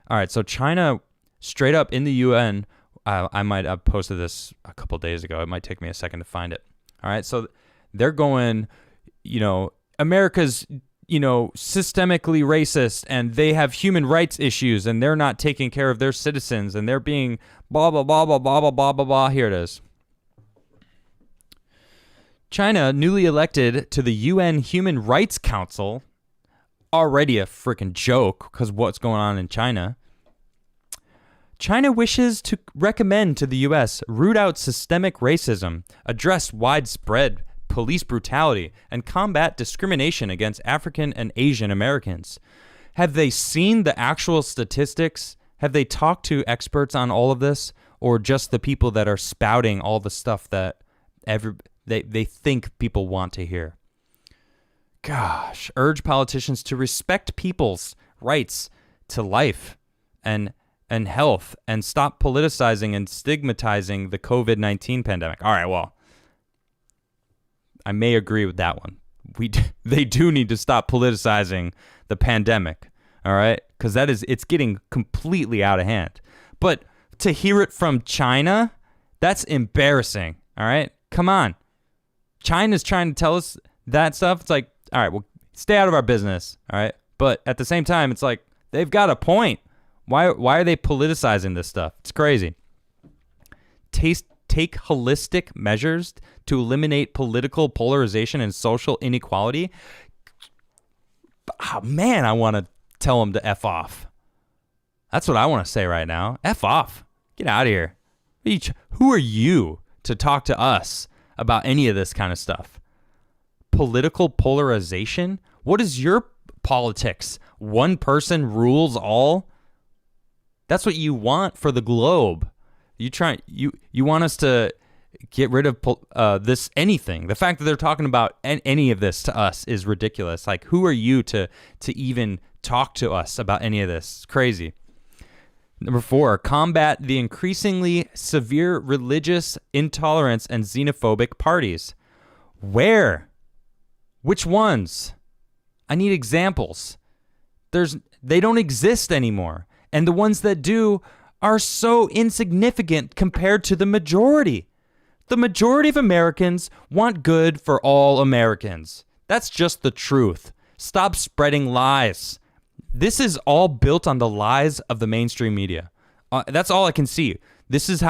All right, so China straight up in the UN. I might have posted this a couple days ago. It might take me a second to find it. All right. So they're going, America's, systemically racist, and they have human rights issues, and they're not taking care of their citizens, and they're being blah, blah, blah, blah, blah, blah, blah, blah, blah. Here it is. China, newly elected to the UN Human Rights Council, already a freaking joke because what's going on in China. China wishes to recommend to the U.S. root out systemic racism, address widespread police brutality, and combat discrimination against African and Asian Americans. Have they seen the actual statistics? Have they talked to experts on all of this, or just the people that are spouting all the stuff that they think people want to hear? Gosh, urge politicians to respect people's rights to life and health, and stop politicizing and stigmatizing the COVID-19 pandemic. All right, well, I may agree with that one. They do need to stop politicizing the pandemic, all right? Because it's getting completely out of hand. But to hear it from China, that's embarrassing, all right? Come on. China's trying to tell us that stuff. It's like, all right, well, stay out of our business, all right? But at the same time, it's like, they've got a point. Why are they politicizing this stuff? It's crazy. Take holistic measures to eliminate political polarization and social inequality. Oh, man, I want to tell them to F off. That's what I want to say right now. F off. Get out of here. Who are you to talk to us about any of this kind of stuff? Political polarization? What is your politics? One person rules all? That's what you want for the globe. You want us to get rid of this anything. The fact that they're talking about any of this to us is ridiculous. Like, who are you to even talk to us about any of this? It's crazy. Number 4, combat the increasingly severe religious intolerance and xenophobic parties. Where? Which ones? I need examples. They don't exist anymore. And the ones that do are so insignificant compared to the majority. The majority of Americans want good for all Americans. That's just the truth. Stop spreading lies. This is all built on the lies of the mainstream media. That's all I can see. This is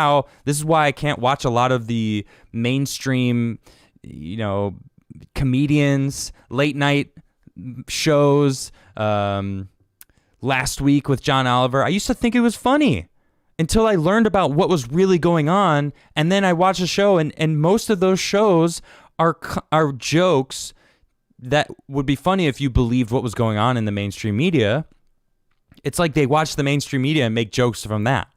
why I can't watch a lot of the mainstream, comedians, late night shows. Last week with John Oliver, I used to think it was funny until I learned about what was really going on, and then I watched a show, and most of those shows are jokes that would be funny if you believed what was going on in the mainstream media. It's like they watch the mainstream media and make jokes from that.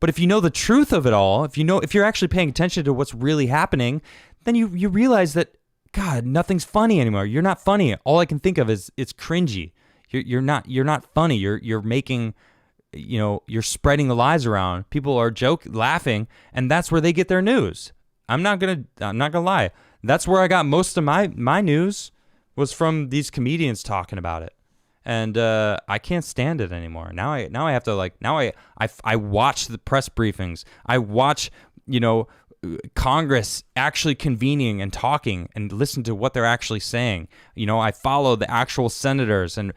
But if you know the truth of it all, if you're actually paying attention to what's really happening, then you realize that, God, nothing's funny anymore. You're not funny. All I can think of is it's cringy. You're not funny. You're making, you're spreading the lies around. People are laughing, and that's where they get their news. I'm not gonna lie. That's where I got most of my news, was from these comedians talking about it. And I can't stand it anymore. Now I have to I watch the press briefings. I watch, Congress actually convening and talking and listen to what they're actually saying. I follow the actual senators and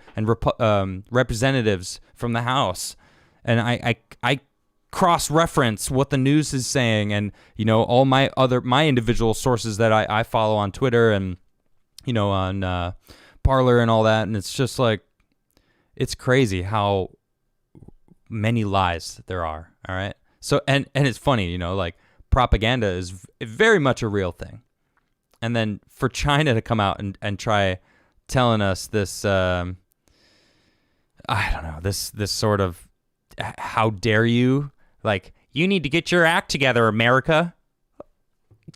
representatives from the House, and I cross-reference what the news is saying, and all my individual sources that I follow on Twitter and on Parler and all that. And it's just like, it's crazy how many lies there are. All right, so and it's funny, propaganda is very much a real thing. And then for China to come out and try telling us this, I don't know, this sort of, how dare you? Like, you need to get your act together, America.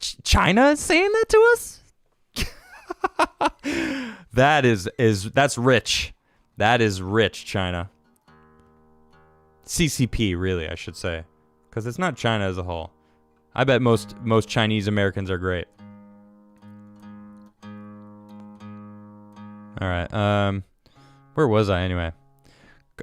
China is saying that to us? That's rich. That is rich, China. CCP, really, I should say. Because it's not China as a whole. I bet most Chinese Americans are great. All right. Where was I anyway?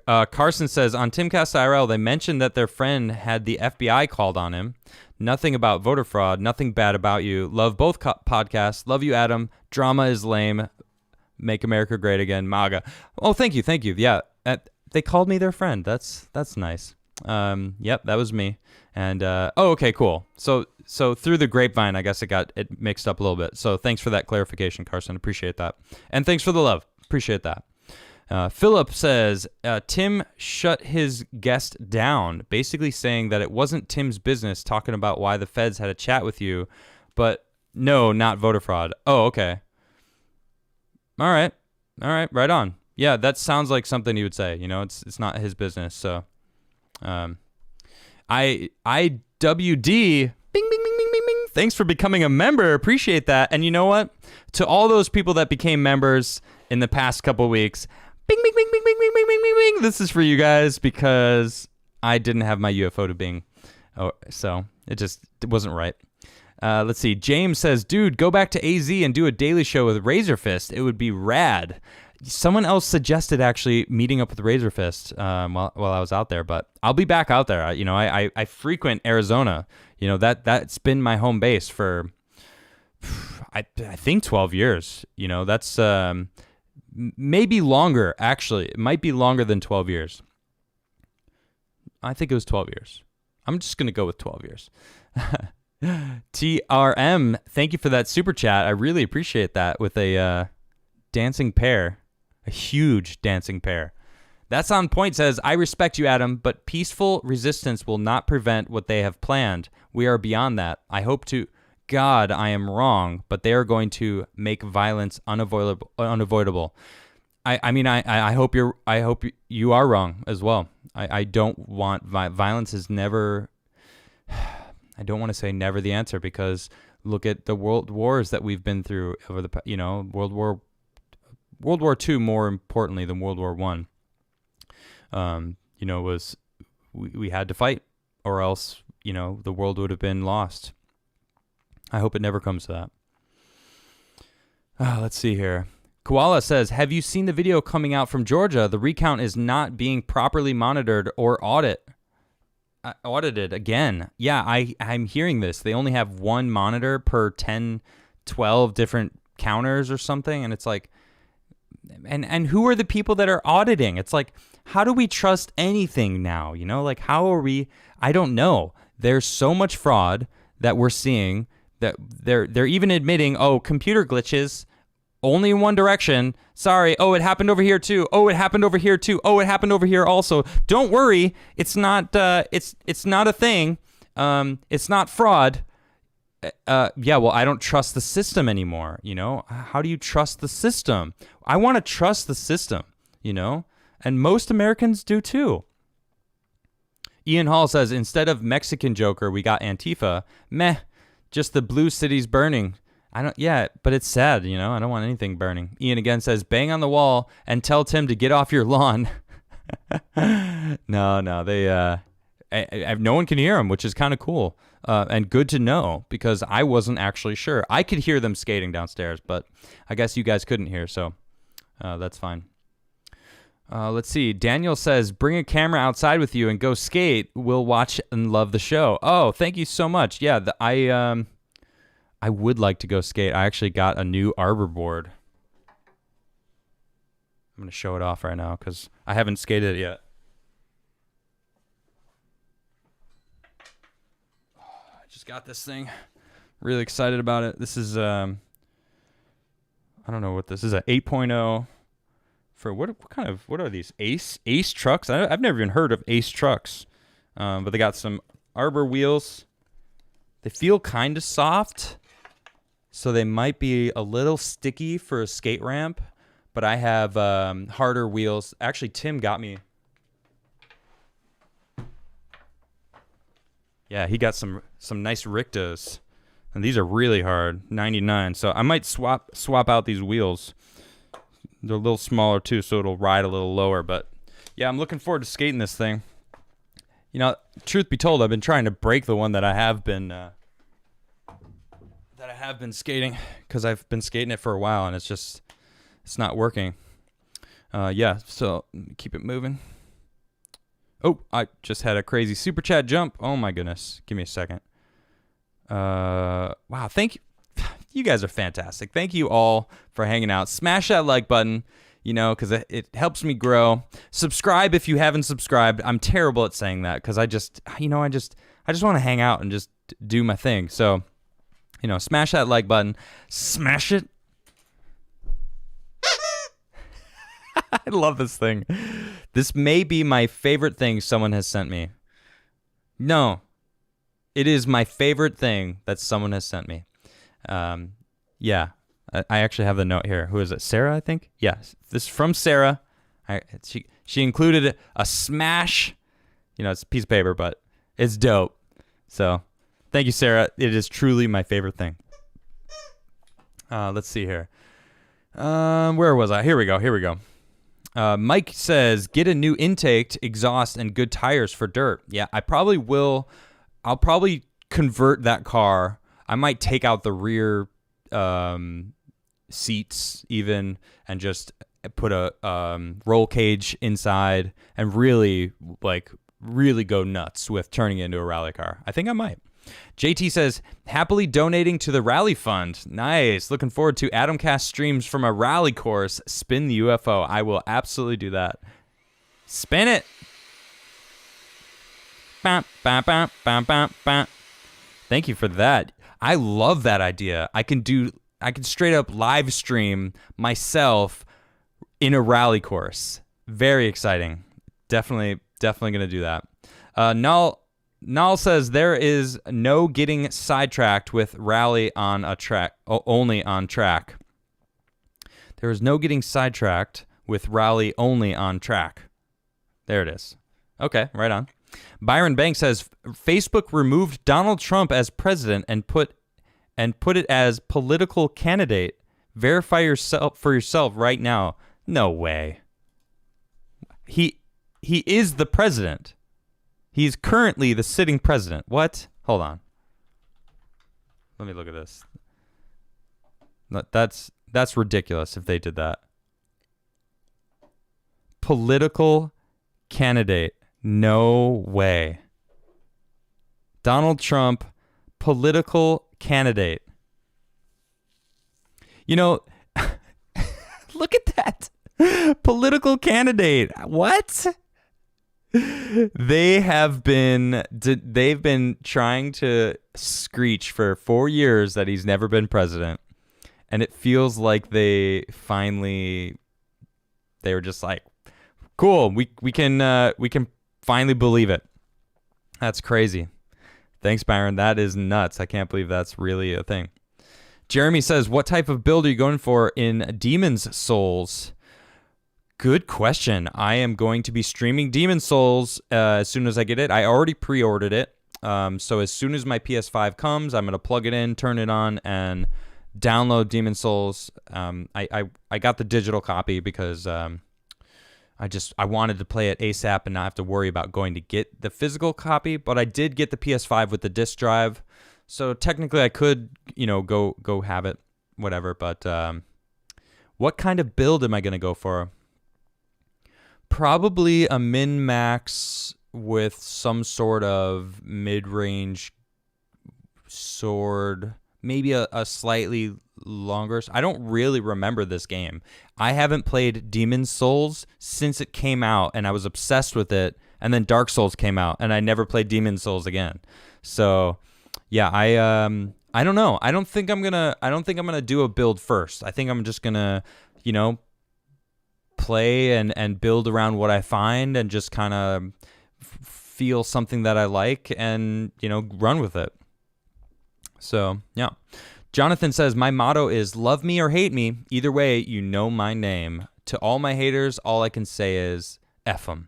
Carson says, on Timcast IRL, they mentioned that their friend had the FBI called on him. Nothing about voter fraud. Nothing bad about you. Love both podcasts. Love you, Adam. Drama is lame. Make America great again. MAGA. Oh, thank you. Thank you. Yeah. They called me their friend. That's nice. Yep, that was me. And, okay, cool. So through the grapevine, I guess it mixed up a little bit. So thanks for that clarification, Carson. Appreciate that. And thanks for the love. Appreciate that. Philip says, Tim shut his guest down, basically saying that it wasn't Tim's business, talking about why the feds had a chat with you, but no, not voter fraud. Oh, okay. All right. Right on. Yeah, that sounds like something he would say. You know, it's not his business. So, IWD, bing, bing, bing, bing, bing, bing. Thanks for becoming a member. Appreciate that. And you know what? To all those people that became members in the past couple of weeks, bing, bing, bing, bing, bing, bing, bing, bing, bing, bing. This is for you guys because I didn't have my UFO to Bing. Oh, so it wasn't right. Let's see. James says, dude, go back to AZ and do a daily show with Razor Fist. It would be rad. Someone else suggested actually meeting up with Razor Fist while I was out there, but I'll be back out there. I frequent Arizona. You know, that's been my home base for, I think 12 years. You know, that's maybe longer, actually. It might be longer than 12 years. I think it was 12 years. I'm just going to go with 12 years. TRM, thank you for that super chat. I really appreciate that with a dancing pear, a huge dancing pear. That's on point, says, I respect you, Adam, but peaceful resistance will not prevent what they have planned. We are beyond that. I hope to God I am wrong, but they are going to make violence unavoidable. I hope you are wrong as well. I don't want violence is never. I don't want to say never the answer because look at the world wars that we've been through over the World War II more importantly than World War I. Was we had to fight or else the world would have been lost. I hope it never comes to that. Let's see here. Koala says, have you seen the video coming out from Georgia? The recount is not being properly monitored or audited again. Yeah, I'm hearing this. They only have one monitor per 10, 12 different counters or something. And it's like, and who are the people that are auditing? It's like, how do we trust anything now? Like, how are we? I don't know. There's so much fraud that we're seeing that they're even admitting, oh, computer glitches, only in one direction. Sorry. Oh, it happened over here too. Oh, it happened over here too. Oh, it happened over here also. Don't worry. It's not. It's not a thing. It's not fraud. Yeah. Well, I don't trust the system anymore. How do you trust the system? I want to trust the system. And most Americans do too. Ian Hall says, instead of Mexican Joker, we got Antifa. Meh. Just the blue cities burning. But it's sad, I don't want anything burning. Ian again says, bang on the wall and tell Tim to get off your lawn. No, they, no one can hear them, which is kind of cool and good to know because I wasn't actually sure. I could hear them skating downstairs, but I guess you guys couldn't hear, so that's fine. Let's see. Daniel says, bring a camera outside with you and go skate. We'll watch and love the show. Oh, thank you so much. Yeah, I would like to go skate. I actually got a new arbor board. I'm going to show it off right now because I haven't skated it yet. I just got this thing. Really excited about it. This is, I don't know what this is, an 8.0. For what are these? Ace trucks? I've never even heard of Ace trucks. But they got some arbor wheels. They feel kind of soft. So they might be a little sticky for a skate ramp. But I have harder wheels. Actually, Tim got me. Yeah, he got some nice Rictas. And these are really hard, 99. So I might swap out these wheels. They're a little smaller too, so it'll ride a little lower. But yeah, I'm looking forward to skating this thing. Truth be told, I've been trying to break the one that I have been skating because I've been skating it for a while and it's not working. Yeah, so keep it moving. Oh, I just had a crazy super chat jump. Oh my goodness. Give me a second. Wow. Thank you. You guys are fantastic. Thank you all for hanging out. Smash that like button, because it helps me grow. Subscribe if you haven't subscribed. I'm terrible at saying that because I just want to hang out and just do my thing. So, smash that like button. Smash it. I love this thing. This may be my favorite thing someone has sent me. No, it is my favorite thing that someone has sent me. Yeah, I actually have the note here. Who is it? Sarah, I think? Yeah, this is from Sarah. She included a smash. It's a piece of paper, but it's dope. So thank you, Sarah. It is truly my favorite thing. Let's see here. Where was I? Here we go. Mike says, get a new intake, exhaust, and good tires for dirt. Yeah, I probably will. I'll probably convert that car. I might take out the rear seats even and just put a roll cage inside and really go nuts with turning it into a rally car. I think I might. JT says, happily donating to the rally fund. Nice. Looking forward to Adamcast streams from a rally course. Spin the UFO. I will absolutely do that. Spin it. Bam, bam, bam, bam, bam, bam. Thank you for that. I love that idea. I can straight up live stream myself in a rally course. Very exciting. Definitely going to do that. Null says there is no getting sidetracked with rally on a track, only on track. There is no getting sidetracked with rally only on track. There it is. Okay, right on. Byron Banks says Facebook removed Donald Trump as president and put it as political candidate. Verify yourself for yourself right now. No way. He is the president. He's currently the sitting president. What? Hold on. Let me look at this. That's ridiculous if they did that. Political candidate. No way. Donald Trump, political candidate. Look at that. Political candidate. What? They've been trying to screech for 4 years that he's never been president, and it feels like they were just like, cool, we can finally believe it. That's crazy. Thanks, Byron. That is nuts. I can't believe that's really a thing. Jeremy says, what type of build are you going for in Demon's Souls? Good question. I am going to be streaming Demon's Souls as soon as I get it. I already pre-ordered it. So as soon as my PS5 comes, I'm going to plug it in, turn it on, and download Demon's Souls. I got the digital copy because I wanted to play it ASAP and not have to worry about going to get the physical copy. But I did get the PS5 with the disc drive. So technically I could, go have it, whatever. But what kind of build am I going to go for? Probably a min-max with some sort of mid-range sword, maybe a slightly longer. I don't really remember this game. I haven't played Demon's Souls since it came out, and I was obsessed with it. And then Dark Souls came out, and I never played Demon's Souls again. So, yeah, I don't know. I don't think I'm gonna do a build first. I think I'm just gonna, play and build around what I find and just kind of feel something that I like and, run with it. So, yeah. Jonathan says, my motto is love me or hate me. Either way, you know my name. To all my haters, all I can say is F them.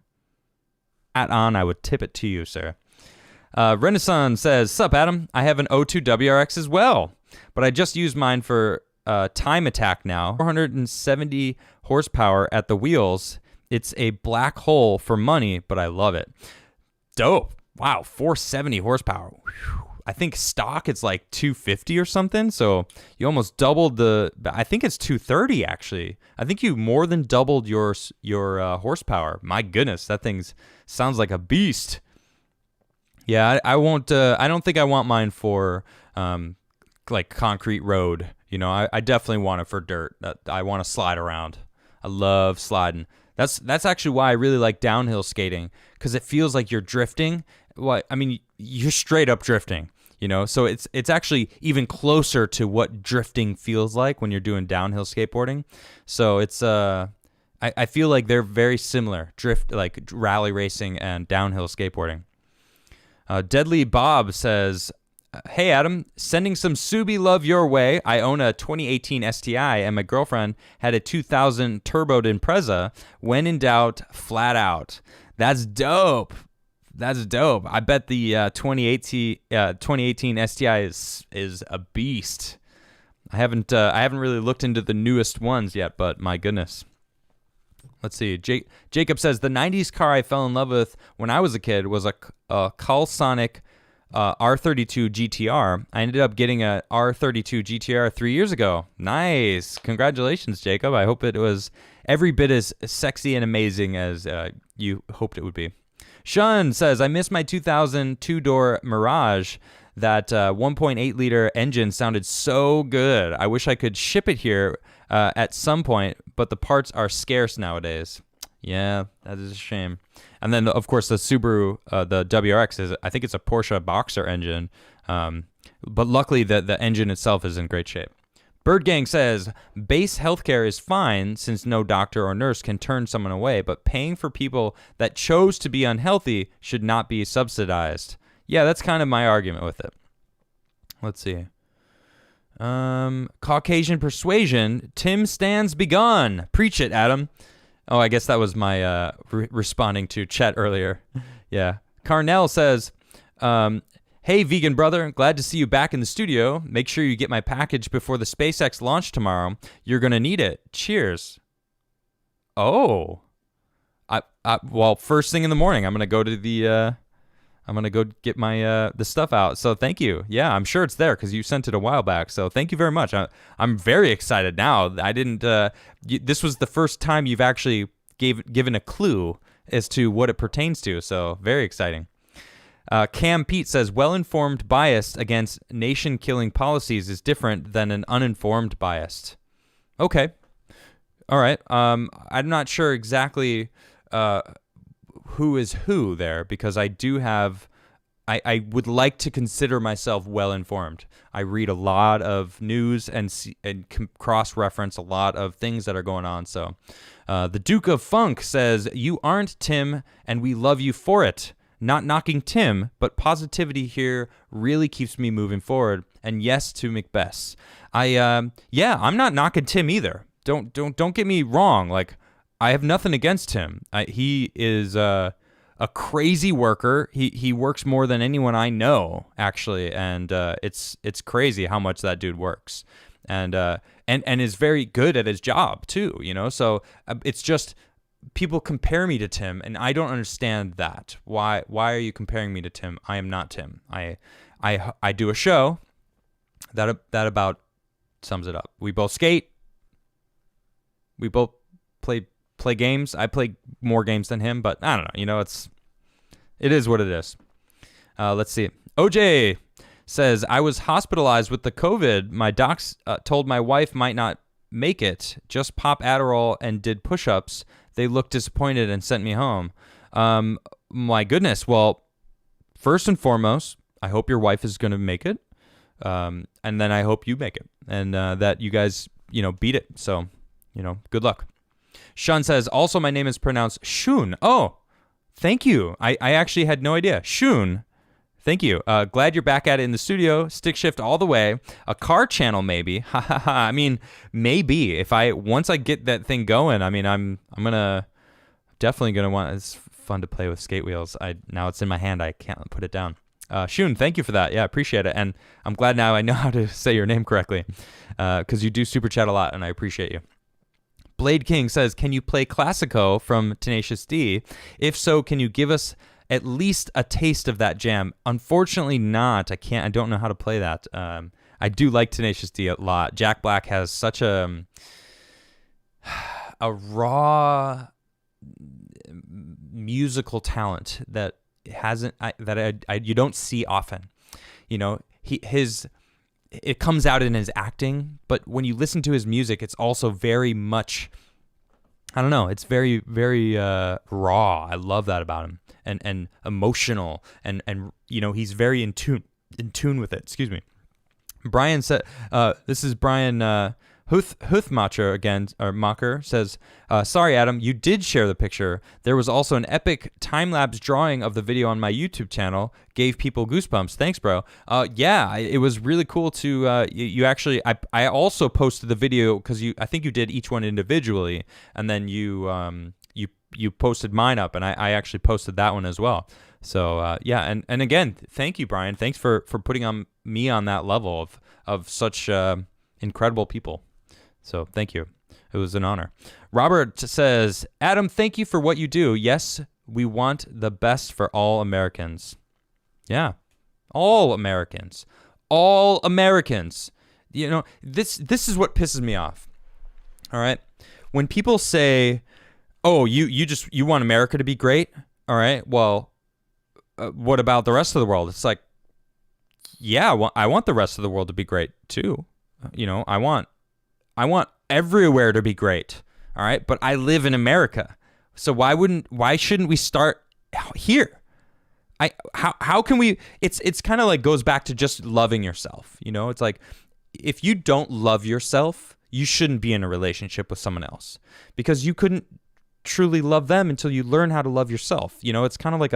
At on, I would tip it to you, sir. Renaissance says, sup, Adam? I have an O2 WRX as well, but I just used mine for time attack now. 470 horsepower at the wheels. It's a black hole for money, but I love it. Dope. Wow, 470 horsepower. Whew. I think stock it's like 250 or something. So you almost doubled I think it's 230 actually. I think you more than doubled your horsepower. My goodness, that thing sounds like a beast. Yeah, I won't. I don't think I want mine for like concrete road. I definitely want it for dirt. I want to slide around. I love sliding. That's actually why I really like downhill skating, because it feels like you're drifting. You're straight up drifting, so it's actually even closer to what drifting feels like when you're doing downhill skateboarding. So it's I feel like they're very similar, drift, like rally racing and downhill skateboarding. Deadly Bob says, hey Adam, sending some Subi love your way. I own a 2018 STI and my girlfriend had a 2000 turboed Impreza. When in doubt, flat out. That's dope. I bet the 2018 STI is a beast. I haven't really looked into the newest ones yet, but my goodness. Let's see. Jacob says the 90s car I fell in love with when I was a kid was a Callsonic R32 GTR. I ended up getting a R32 GTR 3 years ago. Nice. Congratulations, Jacob. I hope it was every bit as sexy and amazing as you hoped it would be. Sean says, I miss my 2000 two-door Mirage. That 1.8 liter engine sounded so good. I wish I could ship it here at some point, but the parts are scarce nowadays. Yeah, that is a shame. And then, of course, the Subaru, the WRX, I think it's a Porsche Boxer engine. But luckily, the engine itself is in great shape. Bird Gang says, base healthcare is fine since no doctor or nurse can turn someone away, but paying for people that chose to be unhealthy should not be subsidized. Yeah, that's kind of my argument with it. Let's see. Caucasian persuasion. Tim stands begun. Preach it, Adam. Oh, I guess that was my responding to Chet earlier. Yeah. Carnell says, hey, vegan brother. Glad to see you back in the studio. Make sure you get my package before the SpaceX launch tomorrow. You're going to need it. Cheers. Oh. Well, first thing in the morning, I'm going to go to the... I'm going to go get my the stuff out. So thank you. Yeah, I'm sure it's there because you sent it a while back. So thank you very much. I'm very excited now. I didn't this was the first time you've actually given a clue as to what it pertains to. So very exciting. Cam Pete says, well-informed bias against nation-killing policies is different than an uninformed bias. Okay. All right. I'm not sure exactly who is who there, because I do have, I would like to consider myself well-informed. I read a lot of news and cross-reference a lot of things that are going on. So the Duke of Funk says, you aren't Tim, and we love you for it. Not knocking Tim, but positivity here really keeps me moving forward. And yes to Macbeth. I'm not knocking Tim either. Don't get me wrong. Like, I have nothing against him. He is a crazy worker. He works more than anyone I know, actually, and it's crazy how much that dude works, and is very good at his job too. So it's just people compare me to Tim, and I don't understand that. Why are you comparing me to Tim? I am not Tim. I do a show that about sums it up. We both skate. We both play games. I play more games than him, but I don't know. It is what it is. Let's see. OJ says, I was hospitalized with the COVID. My docs told my wife might not make it. Just pop Adderall and did push-ups. They looked disappointed and sent me home. My goodness. Well, first and foremost, I hope your wife is going to make it. And then I hope you make it. And that you guys, beat it. So, good luck. Sean says, also my name is pronounced Shun. Oh, thank you. I actually had no idea. Shun. Thank you. Glad you're back at it in the studio. Stick shift all the way. A car channel, maybe. Ha ha ha. I mean, maybe. Once I get that thing going, I'm definitely gonna want. It's fun to play with skate wheels. Now it's in my hand. I can't put it down. Shun, thank you for that. Yeah, I appreciate it. And I'm glad now I know how to say your name correctly, because you do super chat a lot, and I appreciate you. Blade King says, can you play Classico from Tenacious D? If so, can you give us at least a taste of that jam. Unfortunately not. I don't know how to play that. I do like Tenacious D a lot. Jack Black has such a raw musical talent that you don't see often. You know, it comes out in his acting, but when you listen to his music, it's also very much, I don't know, it's very, very raw. I love that about him, and emotional, and you know, he's very in tune with it. Excuse me. Brian said, this is Brian Huthmacher again, or Macher says, sorry, Adam, you did share the picture. There was also an epic time-lapse drawing of the video on my YouTube channel. Gave people goosebumps. Thanks, bro. Yeah, it was really cool to, you actually, I also posted the video because I think you did each one individually, and then you posted mine up, and I actually posted that one as well. So, yeah, and again, thank you, Brian. Thanks for putting me on that level of such incredible people. So thank you. It was an honor. Robert says, Adam, thank you for what you do. Yes, we want the best for all Americans. Yeah, all Americans. All Americans. You know, this is what pisses me off. All right? When people say, oh, you want America to be great? All right, well, what about the rest of the world? It's like, yeah, I want the rest of the world to be great too. You know, I want everywhere to be great. All right. But I live in America. So why shouldn't we start here? How can we, it's kind of like goes back to just loving yourself. You know, it's like, if you don't love yourself, you shouldn't be in a relationship with someone else, because you couldn't truly love them until you learn how to love yourself. You know, it's kind of like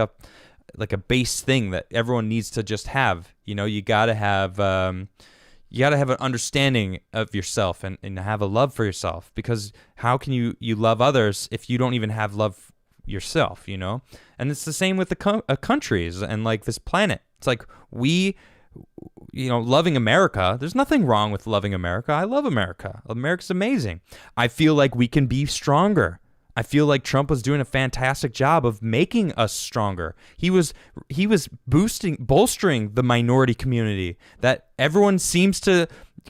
a base thing that everyone needs to just have. You know, you gotta have an understanding of yourself and have a love for yourself, because how can you love others if you don't even have love yourself, you know? And it's the same with the countries and like this planet. It's like loving America, there's nothing wrong with loving America. I love America. America's amazing. I feel like we can be stronger. I feel like Trump was doing a fantastic job of making us stronger. He was bolstering the minority community that everyone seems to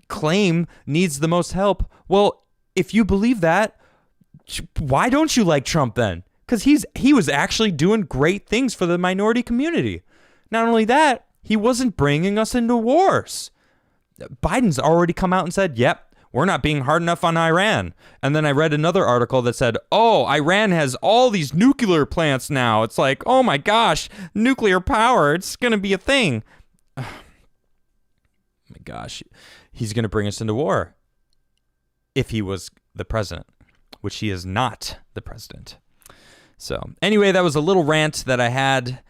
claim needs the most help. Well, if you believe that, why don't you like Trump then? Because he was actually doing great things for the minority community. Not only that, he wasn't bringing us into wars. Biden's already come out and said, yep, we're not being hard enough on Iran. And then I read another article that said, oh, Iran has all these nuclear plants now. It's like, oh my gosh, nuclear power, it's going to be a thing. Oh my gosh, he's going to bring us into war if he was the president, which he is not the president. So anyway, that was a little rant that I had.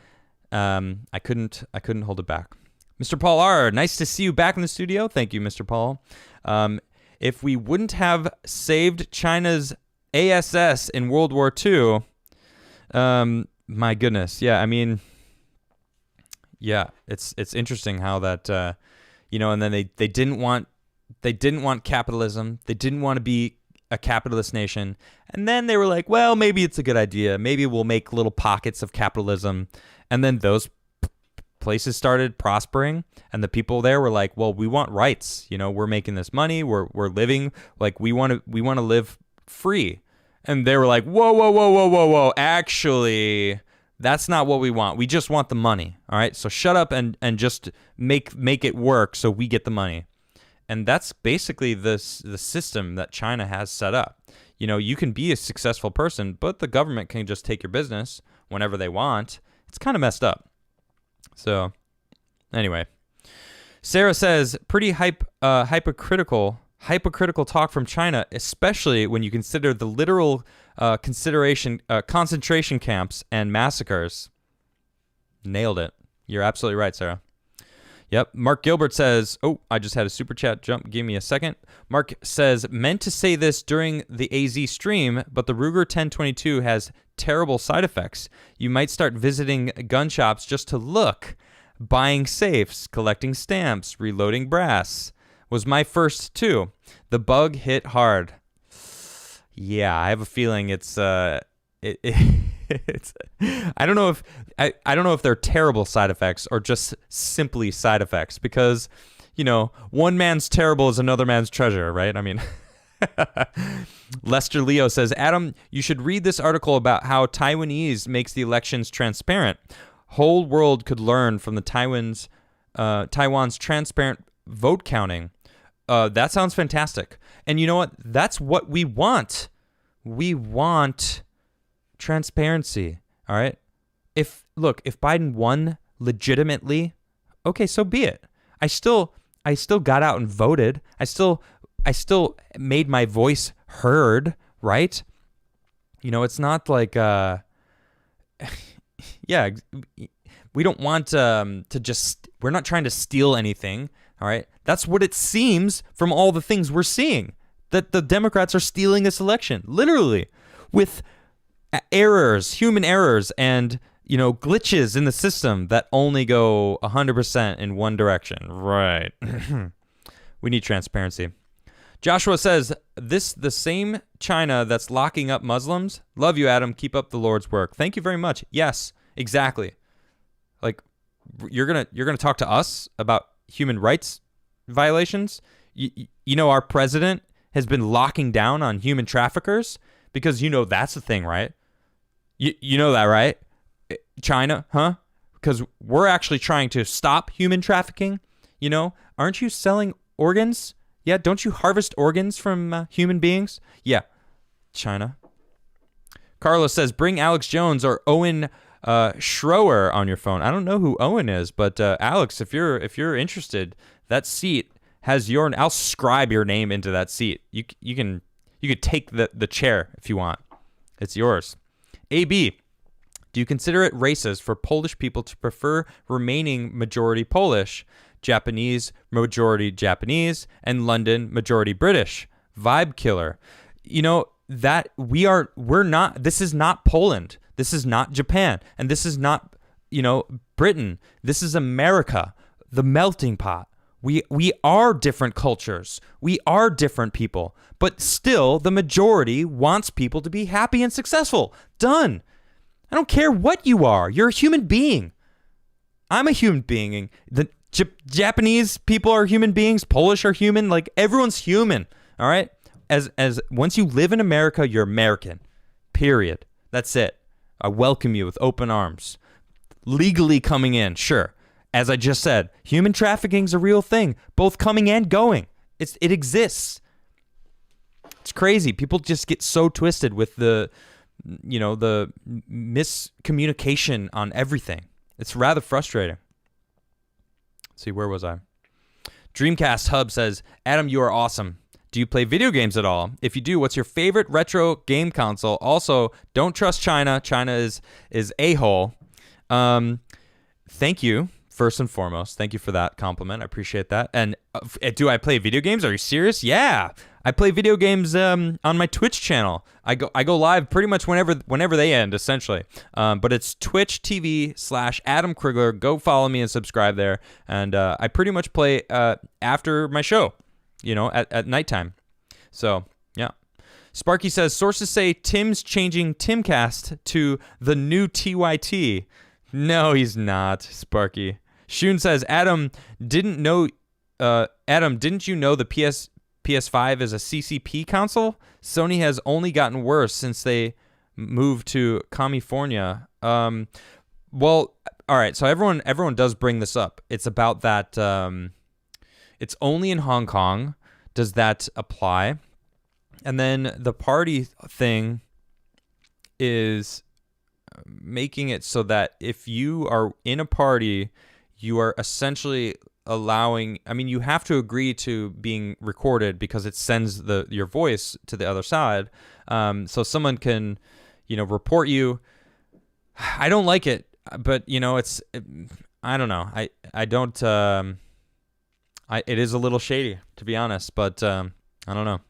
I couldn't hold it back. Mr. Paul R., nice to see you back in the studio. Thank you, Mr. Paul. If we wouldn't have saved China's ASS in World War II, my goodness, yeah, I mean, yeah, it's interesting how that, and then they didn't want capitalism, they didn't want to be a capitalist nation, and then they were like, well, maybe it's a good idea, maybe we'll make little pockets of capitalism, and then those places started prospering, and the people there were like, well, we want rights, we're making this money, we're living, like we want to live free. And they were like, whoa, actually, that's not what we want, we just want the money. All right, so shut up and just make it work so we get the money. And that's basically the system that China has set up. You can be a successful person, but the government can just take your business whenever they want. It's kind of messed up. So, anyway, Sarah says, pretty hypocritical talk from China, especially when you consider the literal concentration camps and massacres. Nailed it. You're absolutely right, Sarah. Yep. Mark Gilbert says, oh, I just had a super chat jump. Give me a second. Mark says, meant to say this during the AZ stream, but the Ruger 1022 has terrible side effects. You might start visiting gun shops just to look. Buying safes, collecting stamps, reloading brass was my first too. The bug hit hard. Yeah, I have a feeling it's it's, I don't know if I don't know if they're terrible side effects or just simply side effects, because one man's terrible is another man's treasure, right? I mean, Lester Leo says, Adam, you should read this article about how Taiwanese makes the elections transparent. Whole world could learn from the Taiwan's transparent vote counting. That sounds fantastic. And you know what? That's what we want. We want transparency. All right. If Biden won legitimately, okay, so be it. I still got out and voted. I still made my voice heard, right? It's not like yeah, we don't want we're not trying to steal anything, all right? That's what it seems from all the things we're seeing, that the Democrats are stealing this election, literally, with errors, human errors, and glitches in the system that only go 100% in one direction. Right. We need transparency. Joshua says, this the same China that's locking up Muslims? Love you, Adam. Keep up the Lord's work. Thank you very much. Yes, exactly. Like, you're gonna talk to us about human rights violations? Our president has been locking down on human traffickers because that's the thing, right? You know that, right? China, huh? Because we're actually trying to stop human trafficking. Aren't you selling organs? Yeah, don't you harvest organs from human beings? Yeah, China. Carlos says, bring Alex Jones or Owen Schroer on your phone. I don't know who Owen is, but Alex, if you're interested, that seat has I'll scribe your name into that seat. You could take the chair if you want. It's yours. AB, do you consider it racist for Polish people to prefer remaining majority Polish, Japanese majority Japanese, and London majority British? Vibe killer. That we're not, this is not Poland. This is not Japan. And this is not, Britain. This is America, the melting pot. We are different cultures. We are different people. But still, the majority wants people to be happy and successful. Done. I don't care what you are. You're a human being. I'm a human being. The Japanese people are human beings. Polish are human. Like, everyone's human. All right? As once you live in America, you're American. Period. That's it. I welcome you with open arms. Legally coming in, sure. As I just said, human trafficking's a real thing, both coming and going. It exists. It's crazy. People just get so twisted with the miscommunication on everything. It's rather frustrating. Let's see, where was I? Dreamcast Hub says, Adam, you are awesome. Do you play video games at all? If you do, what's your favorite retro game console? Also, don't trust China. China is a-hole. Thank you, first and foremost. Thank you for that compliment. I appreciate that. And do I play video games? Are you serious? Yeah. I play video games on my Twitch channel. I go live pretty much whenever they end, essentially. But it's Twitch TV/Adam Crigler. Go follow me and subscribe there. And I pretty much play after my show, at nighttime. So, yeah. Sparky says, sources say Tim's changing Timcast to the new TYT. No, he's not, Sparky. Shun says, Adam, didn't you know the PS5 is a CCP console? Sony has only gotten worse since they moved to California. Well, all right, so everyone does bring this up. It's about that it's only in Hong Kong. Does that apply? And then the party thing is making it so that if you are in a party, you are essentially allowing, you have to agree to being recorded because it sends your voice to the other side. So someone can, report you. I don't like it, but I don't know. I don't, it is a little shady, to be honest, but I don't know.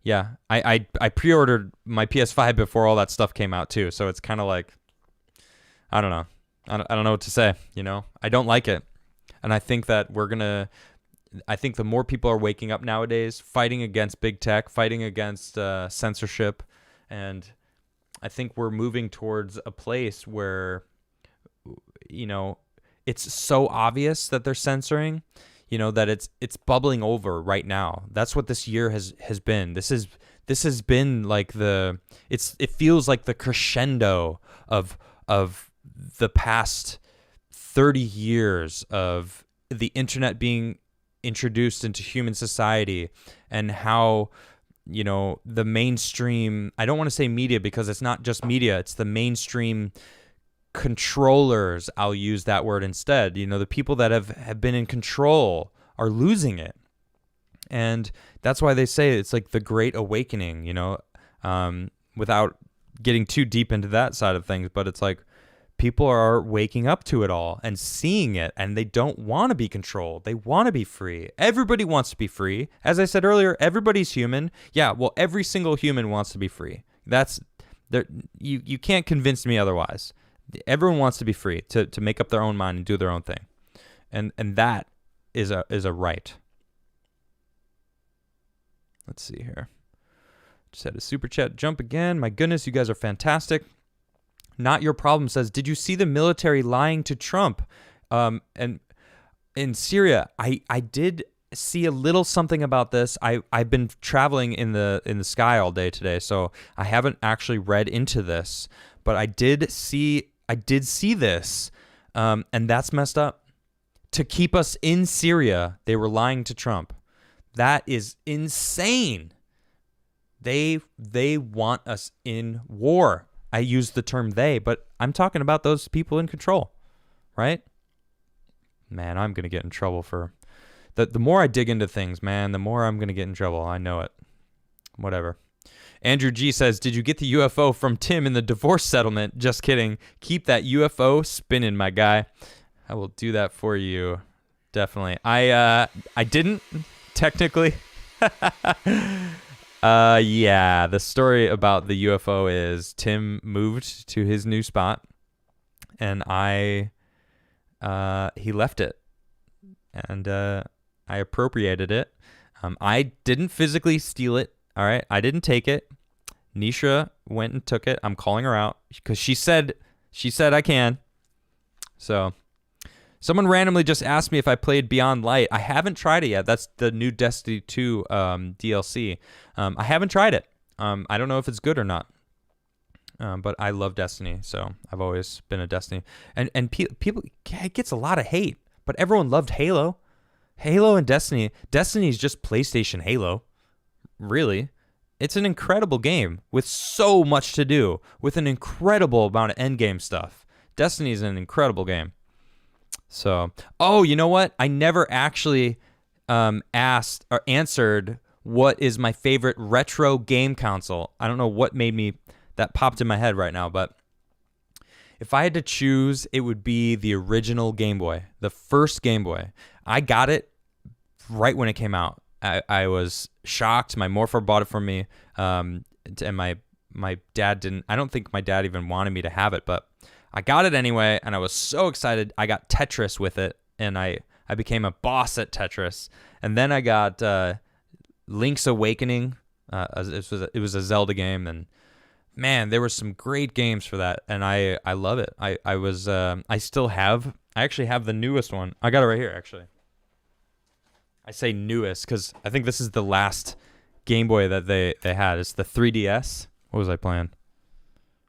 Yeah, I pre-ordered my PS5 before all that stuff came out too, so it's kind of like, I don't know. I don't know what to say, I don't like it. And I think that I think the more people are waking up nowadays, fighting against big tech, fighting against censorship, and I think we're moving towards a place where, it's so obvious that they're censoring, that it's bubbling over right now. That's what this year has been. This has been like it feels like the crescendo of the past 30 years of the internet being introduced into human society, and how the mainstream, I don't want to say media because it's not just media, it's the mainstream controllers, I'll use that word instead. The people that have been in control are losing it. And that's why they say it's like the Great Awakening, without getting too deep into that side of things. But it's like people are waking up to it all and seeing it, and they don't want to be controlled. They want to be free. Everybody wants to be free. As I said earlier, everybody's human. Yeah, well, every single human wants to be free. That's there. You can't convince me otherwise. Everyone wants to be free to make up their own mind and do their own thing, and that is a right. Let's see here. Just had a super chat jump again. My goodness, you guys are fantastic. Not Your Problem says, did you see the military lying to Trump? And in Syria, I did see a little something about this. I've been traveling in the sky all day today, so I haven't actually read into this, but I did see this, and that's messed up. To keep us in Syria, they were lying to Trump. That is insane. They want us in war. I use the term they, but I'm talking about those people in control, right? Man, I'm going to get in trouble for... The more I dig into things, man, the more I'm going to get in trouble. I know it. Whatever. Andrew G says, did you get the UFO from Tim in the divorce settlement? Just kidding. Keep that UFO spinning, my guy. I will do that for you. Definitely. I didn't, technically. Yeah, the story about the UFO is Tim moved to his new spot, and he left it, and I appropriated it. I didn't physically steal it. All right, I didn't take it. Nisha went and took it. I'm calling her out because she said I can. So, someone randomly just asked me if I played Beyond Light. I haven't tried it yet. That's the new Destiny 2 DLC. I haven't tried it. I don't know if it's good or not. But I love Destiny, so I've always been a Destiny. And people, it gets a lot of hate, but everyone loved Halo. Halo and Destiny. Destiny's just PlayStation Halo. Really. It's an incredible game with so much to do, with an incredible amount of endgame stuff. Destiny's an incredible game. So, you know what? I never actually asked or answered what is my favorite retro game console. I don't know what made me, that popped in my head right now, but if I had to choose, it would be the original Game Boy, the first Game Boy. I got it right when it came out. I was shocked. My morpher bought it for me, and my dad didn't. I don't think my dad even wanted me to have it, but I got it anyway, and I was so excited. I got Tetris with it, and I became a boss at Tetris. And then I got Link's Awakening. It was a Zelda game, and man, there were some great games for that, and I love it. I actually have the newest one. I got it right here, actually. I say newest because I think this is the last Game Boy that they had. It's the 3DS. What was I playing?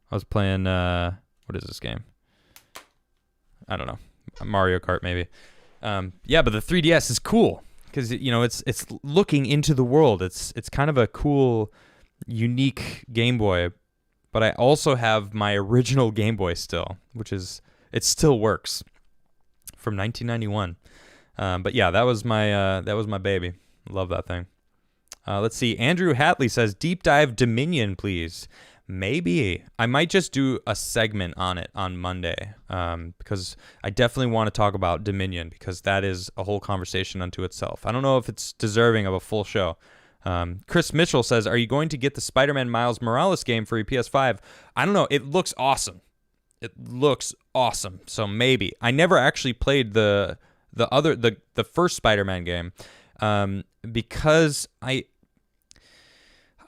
I was playing, what is this game? I don't know. Mario Kart, maybe. Yeah, but the 3DS is cool because, it's looking into the world. It's kind of a cool, unique Game Boy. But I also have my original Game Boy still, it still works, from 1991. But yeah, that was my baby. Love that thing. Let's see. Andrew Hatley says, deep dive Dominion, please. Maybe. I might just do a segment on it on Monday, because I definitely want to talk about Dominion, because that is a whole conversation unto itself. I don't know if it's deserving of a full show. Chris Mitchell says, are you going to get the Spider-Man Miles Morales game for your PS5? I don't know. It looks awesome. So maybe. I never actually played the first Spider-Man game, because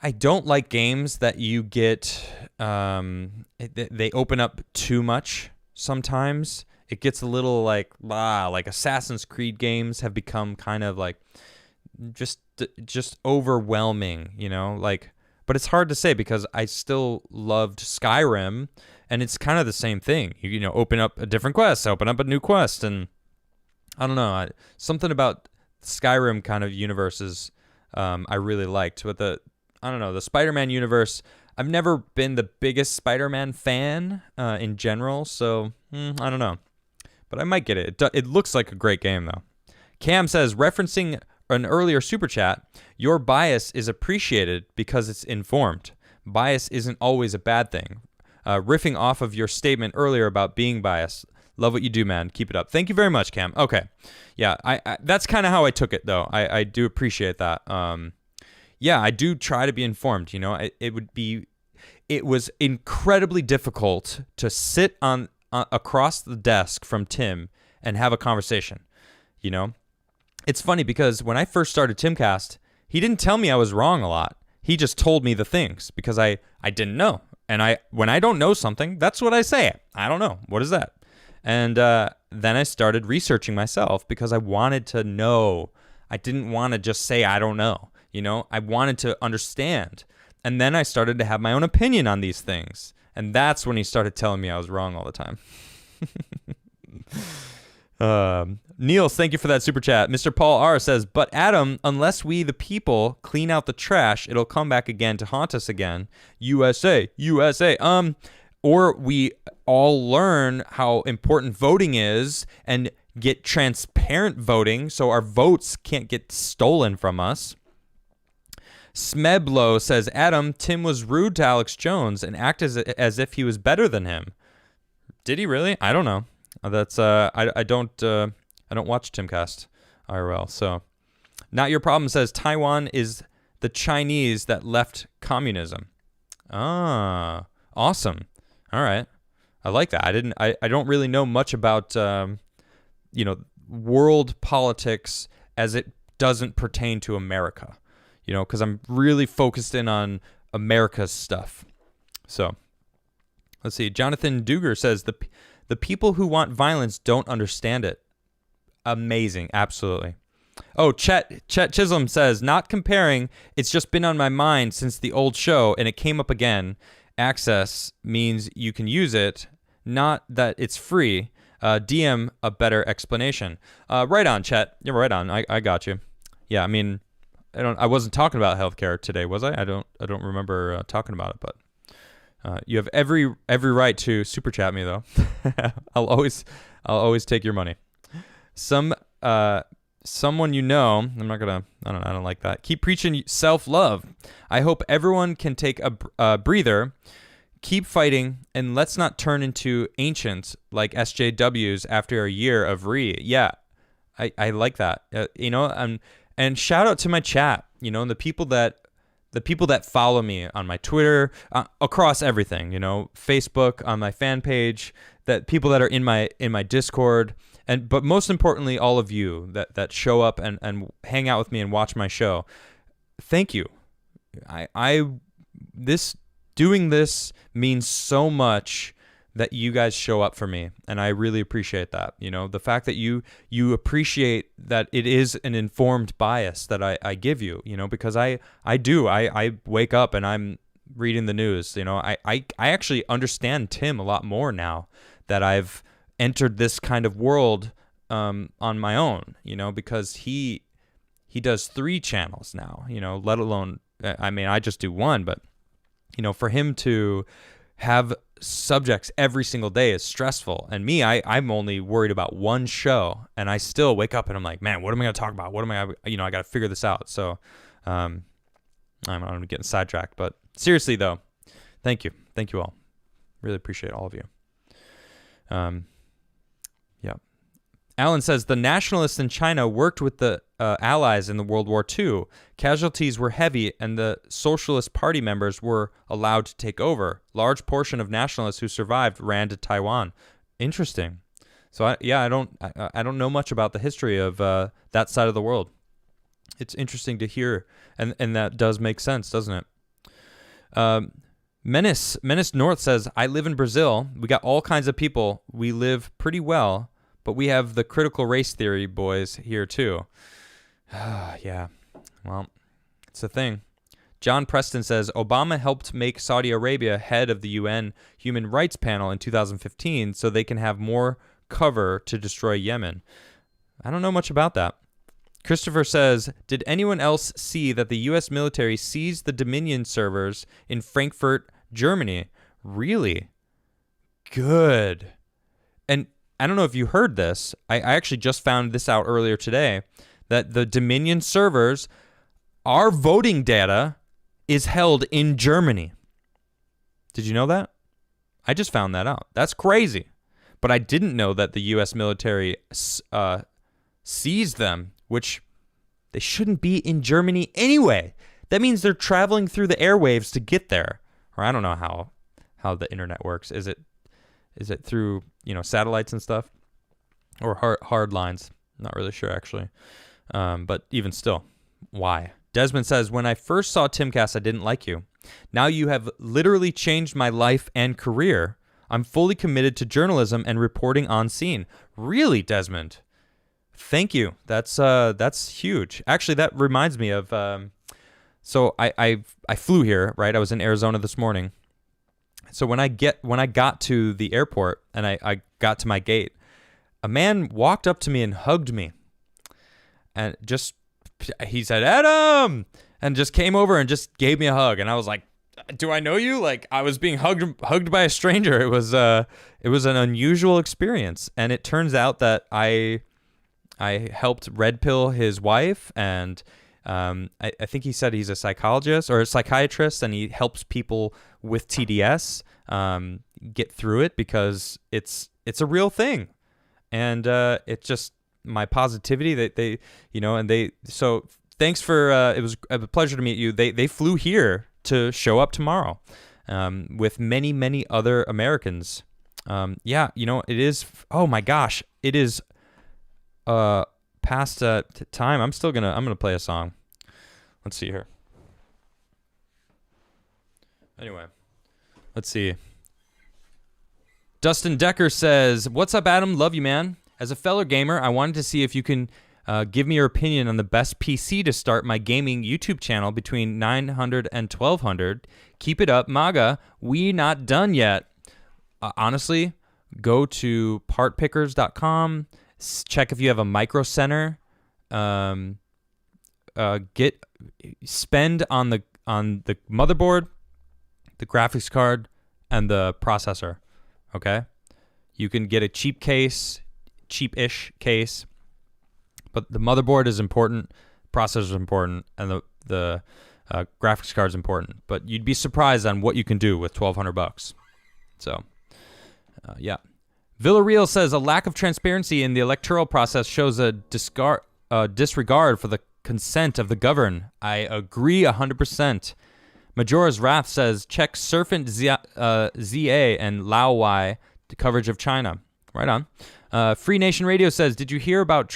I don't like games that you get, they open up too much sometimes. It gets a little like Assassin's Creed games have become kind of like just overwhelming, like, but it's hard to say because I still loved Skyrim, and it's kind of the same thing. Open up a different quest, open up a new quest, and I don't know, something about Skyrim kind of universes I really liked. But the Spider-Man universe, I've never been the biggest Spider-Man fan in general, so I don't know. But I might get it. It looks like a great game, though. Cam says, referencing an earlier super chat, your bias is appreciated because it's informed. Bias isn't always a bad thing. Riffing off of your statement earlier about being biased. Love what you do, man. Keep it up. Thank you very much, Cam. Okay. Yeah, I that's kind of how I took it, though. I do appreciate that. Yeah, I do try to be informed. It was incredibly difficult to sit on across the desk from Tim and have a conversation. It's funny because when I first started Timcast, he didn't tell me I was wrong a lot. He just told me the things because I didn't know. And when I don't know something, that's what I say. I don't know. What is that? And then I started researching myself because I wanted to know. I didn't want to just say I don't know. I wanted to understand. And then I started to have my own opinion on these things. And that's when he started telling me I was wrong all the time. Niels, thank you for that super chat. Mr. Paul R says, but Adam, unless we the people clean out the trash, it'll come back again to haunt us again. USA. Or we all learn how important voting is and get transparent voting so our votes can't get stolen from us. Smeblo says, Adam, Tim was rude to Alex Jones and acted as if he was better than him. Did he really? I don't know. That's I don't watch Timcast IRL. So, Not Your Problem says Taiwan is the Chinese that left communism. Ah, awesome. All right. I like that. I don't really know much about world politics as it doesn't pertain to America. Because I'm really focused in on America's stuff. So, let's see. Jonathan Duger says the people who want violence don't understand it. Amazing. Absolutely. Oh, Chet Chisholm says, not comparing. It's just been on my mind since the old show, and it came up again. Access means you can use it, not that it's free. DM a better explanation. Right on, Chet. You're right on. I got you. Yeah, I mean, I wasn't talking about healthcare today, was I? I don't remember talking about it, but you have every right to super chat me though. I'll always take your money. Someone I don't like that. Keep preaching self-love. I hope everyone can take a breather. Keep fighting, and let's not turn into ancients like SJWs after a year of Yeah, I like that. And shout out to my chat, and the people that follow me on my Twitter, across everything, Facebook, on my fan page, that people that are in my Discord, but most importantly, all of you that show up and hang out with me and watch my show. Thank you. Doing this means so much that you guys show up for me, and I really appreciate that. The fact that you appreciate that it is an informed bias that I give you, because I wake up and I'm reading the news. I actually understand Tim a lot more now that I've entered this kind of world on my own, because he does 3 channels now, let alone, I just do one, but for him to have subjects every single day is stressful. And me, I'm only worried about one show, and I still wake up and I'm like, man, what am I going to talk about? I got to figure this out. So I'm getting sidetracked, but seriously though, thank you all. Really appreciate all of you. Yeah. Alan says the nationalists in China worked with the allies in the World War II. Casualties were heavy, and the Socialist Party members were allowed to take over. Large portion of nationalists who survived ran to Taiwan. Interesting. So I don't know much about the history of that side of the world. It's interesting to hear, and that does make sense, doesn't it? Menace North says, I live in Brazil. We got all kinds of people. We live pretty well, but we have the critical race theory boys here too. Yeah, well, it's a thing. John Preston says, Obama helped make Saudi Arabia head of the UN Human Rights Panel in 2015 so they can have more cover to destroy Yemen. I don't know much about that. Christopher says, did anyone else see that the U.S. military seized the Dominion servers in Frankfurt, Germany? Really? Good. And I don't know if you heard this. I actually just found this out earlier today, that the Dominion servers, our voting data is held in Germany. Did you know that? I just found that out. That's crazy. But I didn't know that the U.S. military seized them, which they shouldn't be in Germany anyway. That means they're traveling through the airwaves to get there. Or I don't know how the internet works. Is it through, satellites and stuff? Or hard lines? Not really sure, actually. But even still, why? Desmond says, when I first saw Timcast, I didn't like you. Now you have literally changed my life and career. I'm fully committed to journalism and reporting on scene. Really, Desmond? Thank you. That's huge. Actually, that reminds me of. So I flew here, right? I was in Arizona this morning. So when I got to the airport and I got to my gate, a man walked up to me and hugged me, and he said, "Adam," and just came over and just gave me a hug, and I was like, "Do I know you?" Like I was being hugged by a stranger. It was an unusual experience, and it turns out that I helped red pill his wife, and I think he said he's a psychologist or a psychiatrist, and he helps people with TDS get through it because it's a real thing, and it's just my positivity that they. So thanks for it was a pleasure to meet you. They flew here to show up tomorrow with many other Americans. Yeah, it is. Oh my gosh, it is. Past time. I'm gonna play a song. Let's see here. Anyway, let's see. Dustin Decker says, "What's up, Adam? Love you, man. As a fellow gamer, I wanted to see if you can give me your opinion on the best PC to start my gaming YouTube channel between 900 and 1200. Keep it up, MAGA. We not done yet." Honestly, go to partpickers.com. Check if you have a micro center. Spend on the motherboard, the graphics card, and the processor. Okay, you can get a cheap-ish case, but the motherboard is important, processor is important, and the graphics card is important. But you'd be surprised on what you can do with $1,200. So, yeah. Villarreal says, a lack of transparency in the electoral process shows a disregard for the consent of the governed. I agree 100%. Majora's Wrath says, check Serpent ZA and Lao Y, the coverage of China. Right on. Free Nation Radio says, did you hear about Trump